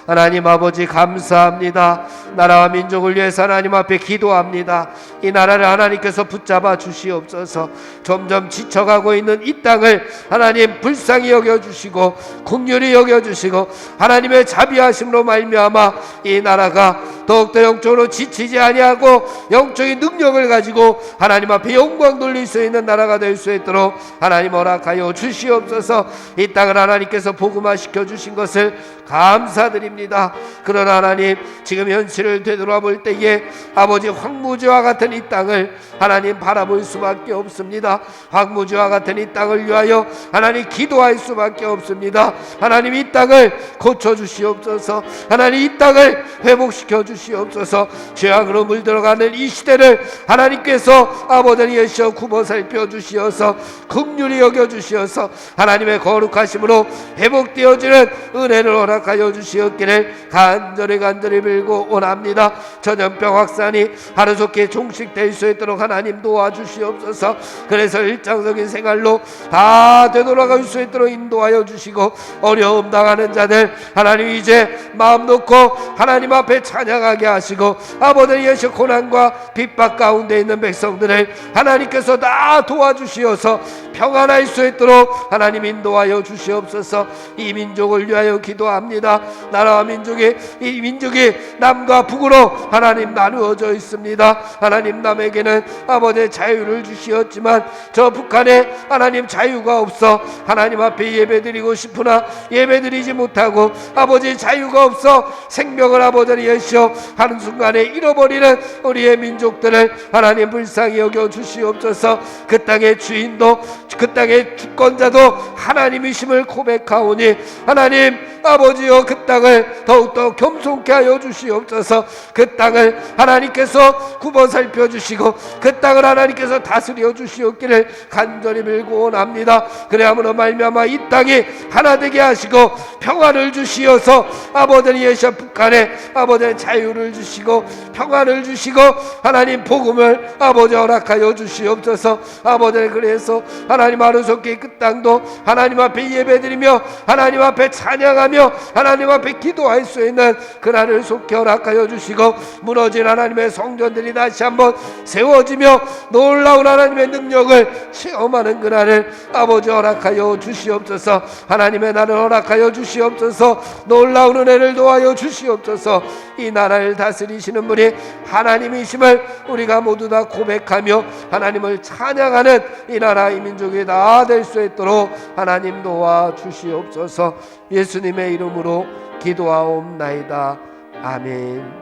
하나님 아버지 감사합니다. 나라와 민족을 위해서 하나님 앞에 기도합니다. 이 나라를 하나님께서 붙잡아 주시옵소서. 점점 지쳐가고 있는 이 땅을 하나님 불쌍히 여겨주시고 긍휼히 여겨주시고 하나님의 자비하심으로 말미암아 이 나라가 더욱더 영적으로 지치지 아니하고 영적인 능력을 가지고 하나님 앞에 영광 돌릴 수 있는 나라가 될 수 있도록 하나님 허락하여 주시옵소서. 이 땅을 하나님께서 복음화시켜 주신 것을 감사드립니다. 그러나 하나님, 지금 현실을 되돌아볼 때에 아버지 황무지와 같은 이 땅을 하나님 바라볼 수밖에 없습니다. 황무지와 같은 이 땅을 위하여 하나님 기도할 수밖에 없습니다. 하나님, 이 땅을 고쳐주시옵소서. 하나님, 이 땅을 회복시켜 주시옵소서. 죄악으로 물들어가는 이 시대를 하나님께서 아버지 예시어 굽어 살펴주시어서 긍휼히 여겨주시어서 하나님의 거룩하심으로 회복되어지는 은혜를 허락하여 주시었기를 간절히 빌고 원합니다. 전염병 확산이 하루속히 종식될 수 있도록 하나님 도와주시옵소서. 그래서 일상적인 생활로 다 되돌아갈 수 있도록 인도하여 주시고, 어려움 당하는 자들 하나님 이제 마음 놓고 하나님 앞에 찬양 찬양하게 하시고 아버지 예수 고난과 핍박 가운데 있는 백성들을 하나님께서 다 도와주시어서 평안할 수 있도록 하나님 인도하여 주시옵소서. 이 민족을 위하여 기도합니다. 나라와 이 민족이 남과 북으로 하나님 나누어져 있습니다. 하나님 남에게는 아버지 자유를 주시었지만 저 북한에 하나님 자유가 없어 하나님 앞에 예배드리고 싶으나 예배드리지 못하고 아버지 자유가 없어 생명을 아버지 예시오 하는 순간에 잃어버리는 우리의 민족들을 하나님 불쌍히 여겨 주시옵소서. 그 땅의 주인도 그 땅의 주권자도 하나님이심을 고백하오니 하나님 아버지여 그 땅을 더욱더 겸손케 하여 주시옵소서. 그 땅을 하나님께서 굽어 살펴주시고 그 땅을 하나님께서 다스려 주시옵기를 간절히 빌고 원합니다. 그래야므로 말미암아 이 땅이 하나 되게 하시고 평안을 주시어서 아버지 예수 북한에 아버지 자유를 주시고 평안을 주시고 하나님 복음을 아버지 허락하여 주시옵소서. 아버지 그래서 하나님 하루속히 그 땅도 하나님 앞에 예배드리며 하나님 앞에 찬양하며 하나님 앞에 기도할 수 있는 그날을 속히 허락하여 주시고 무너진 하나님의 성전들이 다시 한번 세워지며 놀라운 하나님의 능력을 체험하는 그날을 아버지 허락하여 주시옵소서. 하나님의 날을 허락하여 주시옵소서. 놀라운 은혜를 도와여 주시옵소서. 이 나라를 다스리시는 분이 하나님이심을 우리가 모두 다 고백하며 하나님을 찬양하는 이 나라 이 민족이 다 될 수 있도록 하나님 도와 주시옵소서. 예수님의 이름으로 기도하옵나이다. 아멘.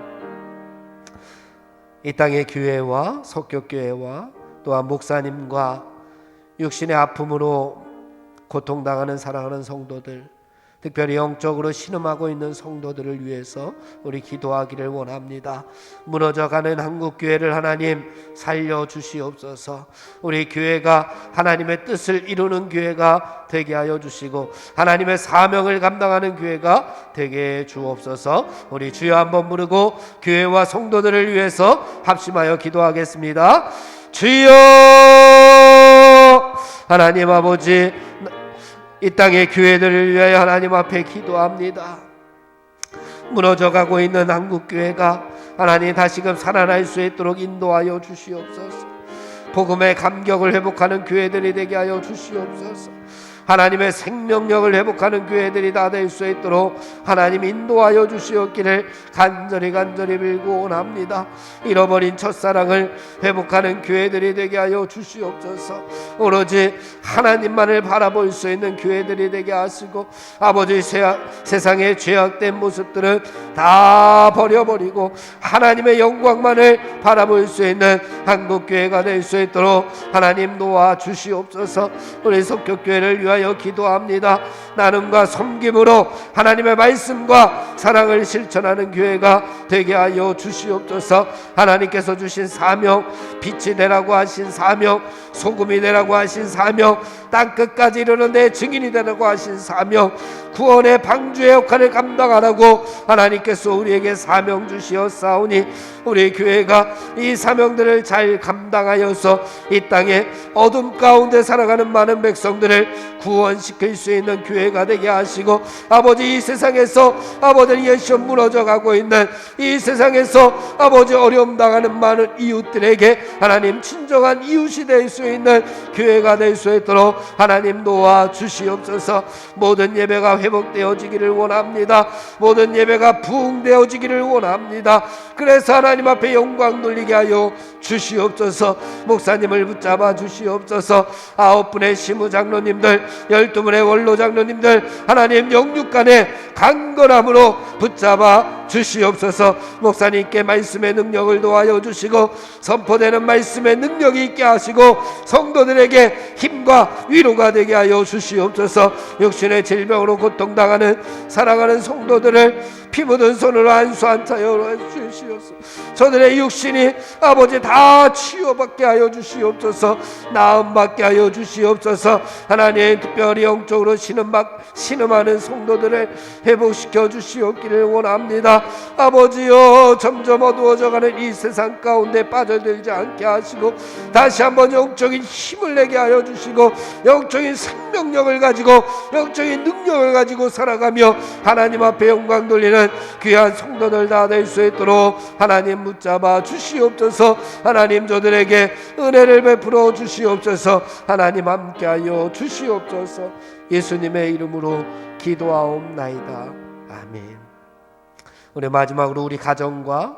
이 땅의 교회와 석교교회와 또한 목사님과 육신의 아픔으로 고통당하는 사랑하는 성도들, 특별히 영적으로 신음하고 있는 성도들을 위해서 우리 기도하기를 원합니다. 무너져가는 한국교회를 하나님 살려주시옵소서. 우리 교회가 하나님의 뜻을 이루는 교회가 되게 하여 주시고 하나님의 사명을 감당하는 교회가 되게 주옵소서. 우리 주여 한번 부르고 교회와 성도들을 위해서 합심하여 기도하겠습니다. 주여 하나님 아버지, 이 땅의 교회들을 위하여 하나님 앞에 기도합니다. 무너져가고 있는 한국교회가 하나님 다시금 살아날 수 있도록 인도하여 주시옵소서. 복음의 감격을 회복하는 교회들이 되게 하여 주시옵소서. 하나님의 생명력을 회복하는 교회들이 다 될 수 있도록 하나님 인도하여 주시옵기를 간절히 빌고 원합니다. 잃어버린 첫사랑을 회복하는 교회들이 되게 하여 주시옵소서. 오로지 하나님만을 바라볼 수 있는 교회들이 되게 하시고 아버지 세상의 죄악된 모습들은 다 버려버리고 하나님의 영광만을 바라볼 수 있는 한국교회가 될 수 있도록 하나님 도와주시옵소서. 우리 석교교회를 위하여 기도합니다. 나눔과 섬김으로 하나님의 말씀과 사랑을 실천하는 교회가 되게 하여 주시옵소서. 하나님께서 주신 사명, 빛이 되라고 하신 사명, 소금이 되라고 하신 사명, 땅끝까지 이르는 내 증인이 되라고 하신 사명, 구원의 방주의 역할을 감당하라고 하나님께서 우리에게 사명 주시었사오니 우리 교회가 이 사명들을 잘 감당하여서 이 땅에 어둠 가운데 살아가는 많은 백성들을 구원시킬 수 있는 교회가 되게 하시고 아버지 이 세상에서 아버지 예수 무너져가고 있는 이 세상에서 아버지 어려움 당하는 많은 이웃들에게 하나님 친정한 이웃이 될 수 있는 교회가 될 수 있도록 하나님 도와주시옵소서. 모든 예배가 회복되어지기를 원합니다. 모든 예배가 부흥되어지기를 원합니다. 그래서 하나님 앞에 영광 돌리게 하여 주시옵소서. 목사님을 붙잡아 주시옵소서. 9분의 시무장로님들, 12분의 원로장로님들 하나님 영육간에 강건함으로 붙잡아 주시옵소서. 목사님께 말씀의 능력을 도와여 주시고 선포되는 말씀의 능력이 있게 하시고 성도들에게 힘과 위로가 되게 하여 주시옵소서. 육신의 질병으로 고통당하는 사랑하는 성도들을 피 묻은 손으로 안수한자여 주시옵소서. 저들의 육신이 아버지 다 치유받게 하여 주시옵소서. 나음받게 하여 주시옵소서. 하나님 특별히 영적으로 신음하는 성도들을 회복시켜 주시옵기를 원합니다. 아니라 아버지여 점점 어두워져가는 이 세상 가운데 빠져들지 않게 하시고 다시 한번 영적인 힘을 내게 하여 주시고 영적인 생명력을 가지고 영적인 능력을 가지고 살아가며 하나님 앞에 영광 돌리는 귀한 성도들 다 될 수 있도록 하나님 붙잡아 주시옵소서. 하나님 저들에게 은혜를 베풀어 주시옵소서. 하나님 함께하여 주시옵소서. 예수님의 이름으로 기도하옵나이다. 아멘. 우리 마지막으로 우리 가정과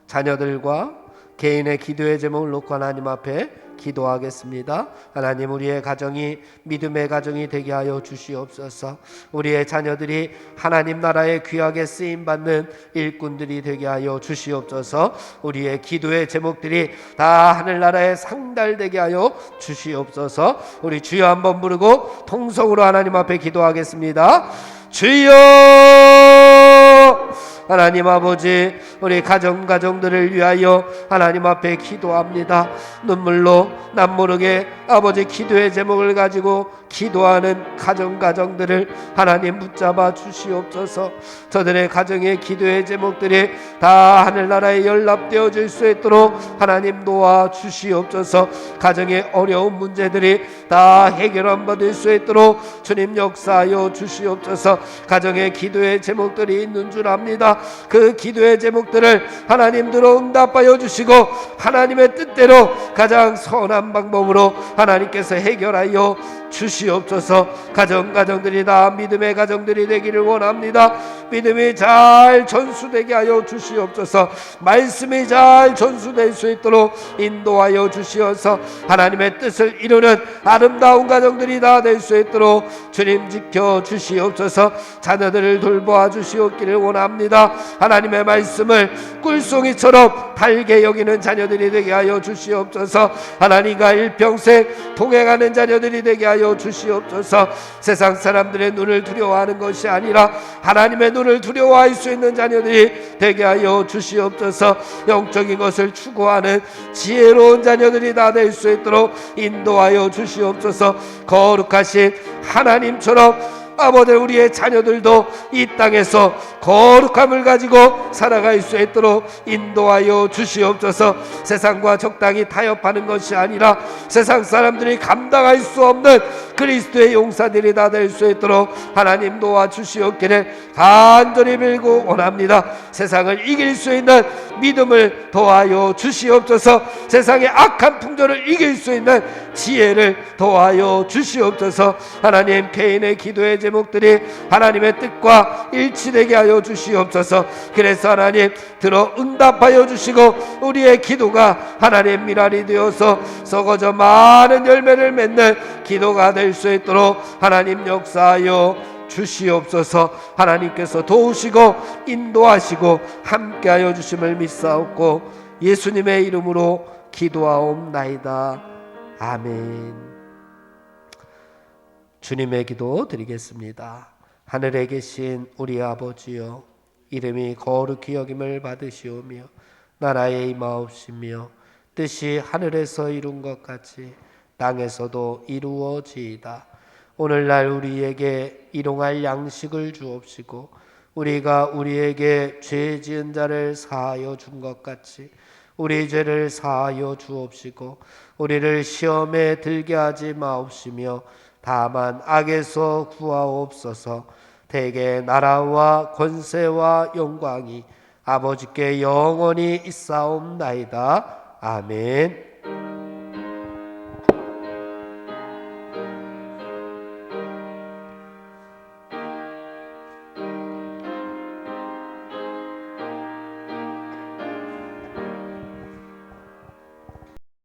자녀들과 개인의 기도의 제목을 놓고 하나님 앞에 기도하겠습니다. 하나님, 우리의 가정이 믿음의 가정이 되게 하여 주시옵소서. 우리의 자녀들이 하나님 나라에 귀하게 쓰임받는 일꾼들이 되게 하여 주시옵소서. 우리의 기도의 제목들이 다 하늘나라에 상달되게 하여 주시옵소서. 우리 주여 한번 부르고 통성으로 하나님 앞에 기도하겠습니다. 주여! 하나님 아버지, 우리 가정들을 위하여 하나님 앞에 기도합니다. 눈물로 남모르게 아버지 기도의 제목을 가지고 기도하는 가정들을 하나님 붙잡아 주시옵소서. 저들의 가정의 기도의 제목들이 다 하늘나라에 연락되어질 수 있도록 하나님 도와 주시옵소서. 가정의 어려운 문제들이 다 해결함 받을 수 있도록 주님 역사하여 주시옵소서. 가정의 기도의 제목들이 있는 줄 압니다. 그 기도의 제목들을 하나님들로 응답하여 주시고 하나님의 뜻대로 가장 선한 방법으로 하나님께서 해결하여 주시옵소서. 가정들이 다 믿음의 가정들이 되기를 원합니다. 믿음이 잘 전수되게 하여 주시옵소서. 말씀이 잘 전수될 수 있도록 인도하여 주시어서 하나님의 뜻을 이루는 아름다운 가정들이 다 될 수 있도록 주님 지켜 주시옵소서. 자녀들을 돌보아 주시옵기를 원합니다. 하나님의 말씀을 꿀송이처럼 달게 여기는 자녀들이 되게 하여 주시옵소서. 하나님과 일평생 동행하는 자녀들이 되게 하여 주시옵소서. 세상 사람들의 눈을 두려워하는 것이 아니라 하나님의 눈을 두려워할 수 있는 자녀들이 되게 하여 주시옵소서. 영적인 것을 추구하는 지혜로운 자녀들이 다 될 수 있도록 인도하여 주시옵소서. 거룩하신 하나님처럼 아버지, 우리의 자녀들도 이 땅에서 거룩함을 가지고 살아갈 수 있도록 인도하여 주시옵소서. 세상과 적당히 타협하는 것이 아니라 세상 사람들이 감당할 수 없는 그리스도의 용사들이 다 될 수 있도록 하나님 도와주시옵기를 간절히 빌고 원합니다. 세상을 이길 수 있는 믿음을 도와여 주시옵소서. 세상의 악한 풍조를 이길 수 있는 지혜를 도와여 주시옵소서. 하나님, 개인의 기도의 제목들이 하나님의 뜻과 일치되게 하여 주시옵소서. 그래서 하나님 들어 응답하여 주시고 우리의 기도가 하나님 미랄이 되어서 썩어져 많은 열매를 맺는 기도가 될 수 있도록 하나님 역사하여 주시옵소서. 하나님께서 도우시고 인도하시고 함께하여 주심을 믿사옵고 예수님의 이름으로 기도하옵나이다. 아멘. 주님의 기도 드리겠습니다. 하늘에 계신 우리 아버지여, 이름이 거룩히 여김을 받으시오며 나라의 임하옵시며 뜻이 하늘에서 이룬 것 같이 땅에서도 이루어지이다. 오늘날 우리에게 일용할 양식을 주옵시고 우리가 우리에게 죄 지은 자를 사하여 준 것 같이 우리 죄를 사하여 주옵시고 우리를 시험에 들게 하지 마옵시며 다만 악에서 구하옵소서. 대개 나라와 권세와 영광이 아버지께 영원히 있사옵나이다. 아멘.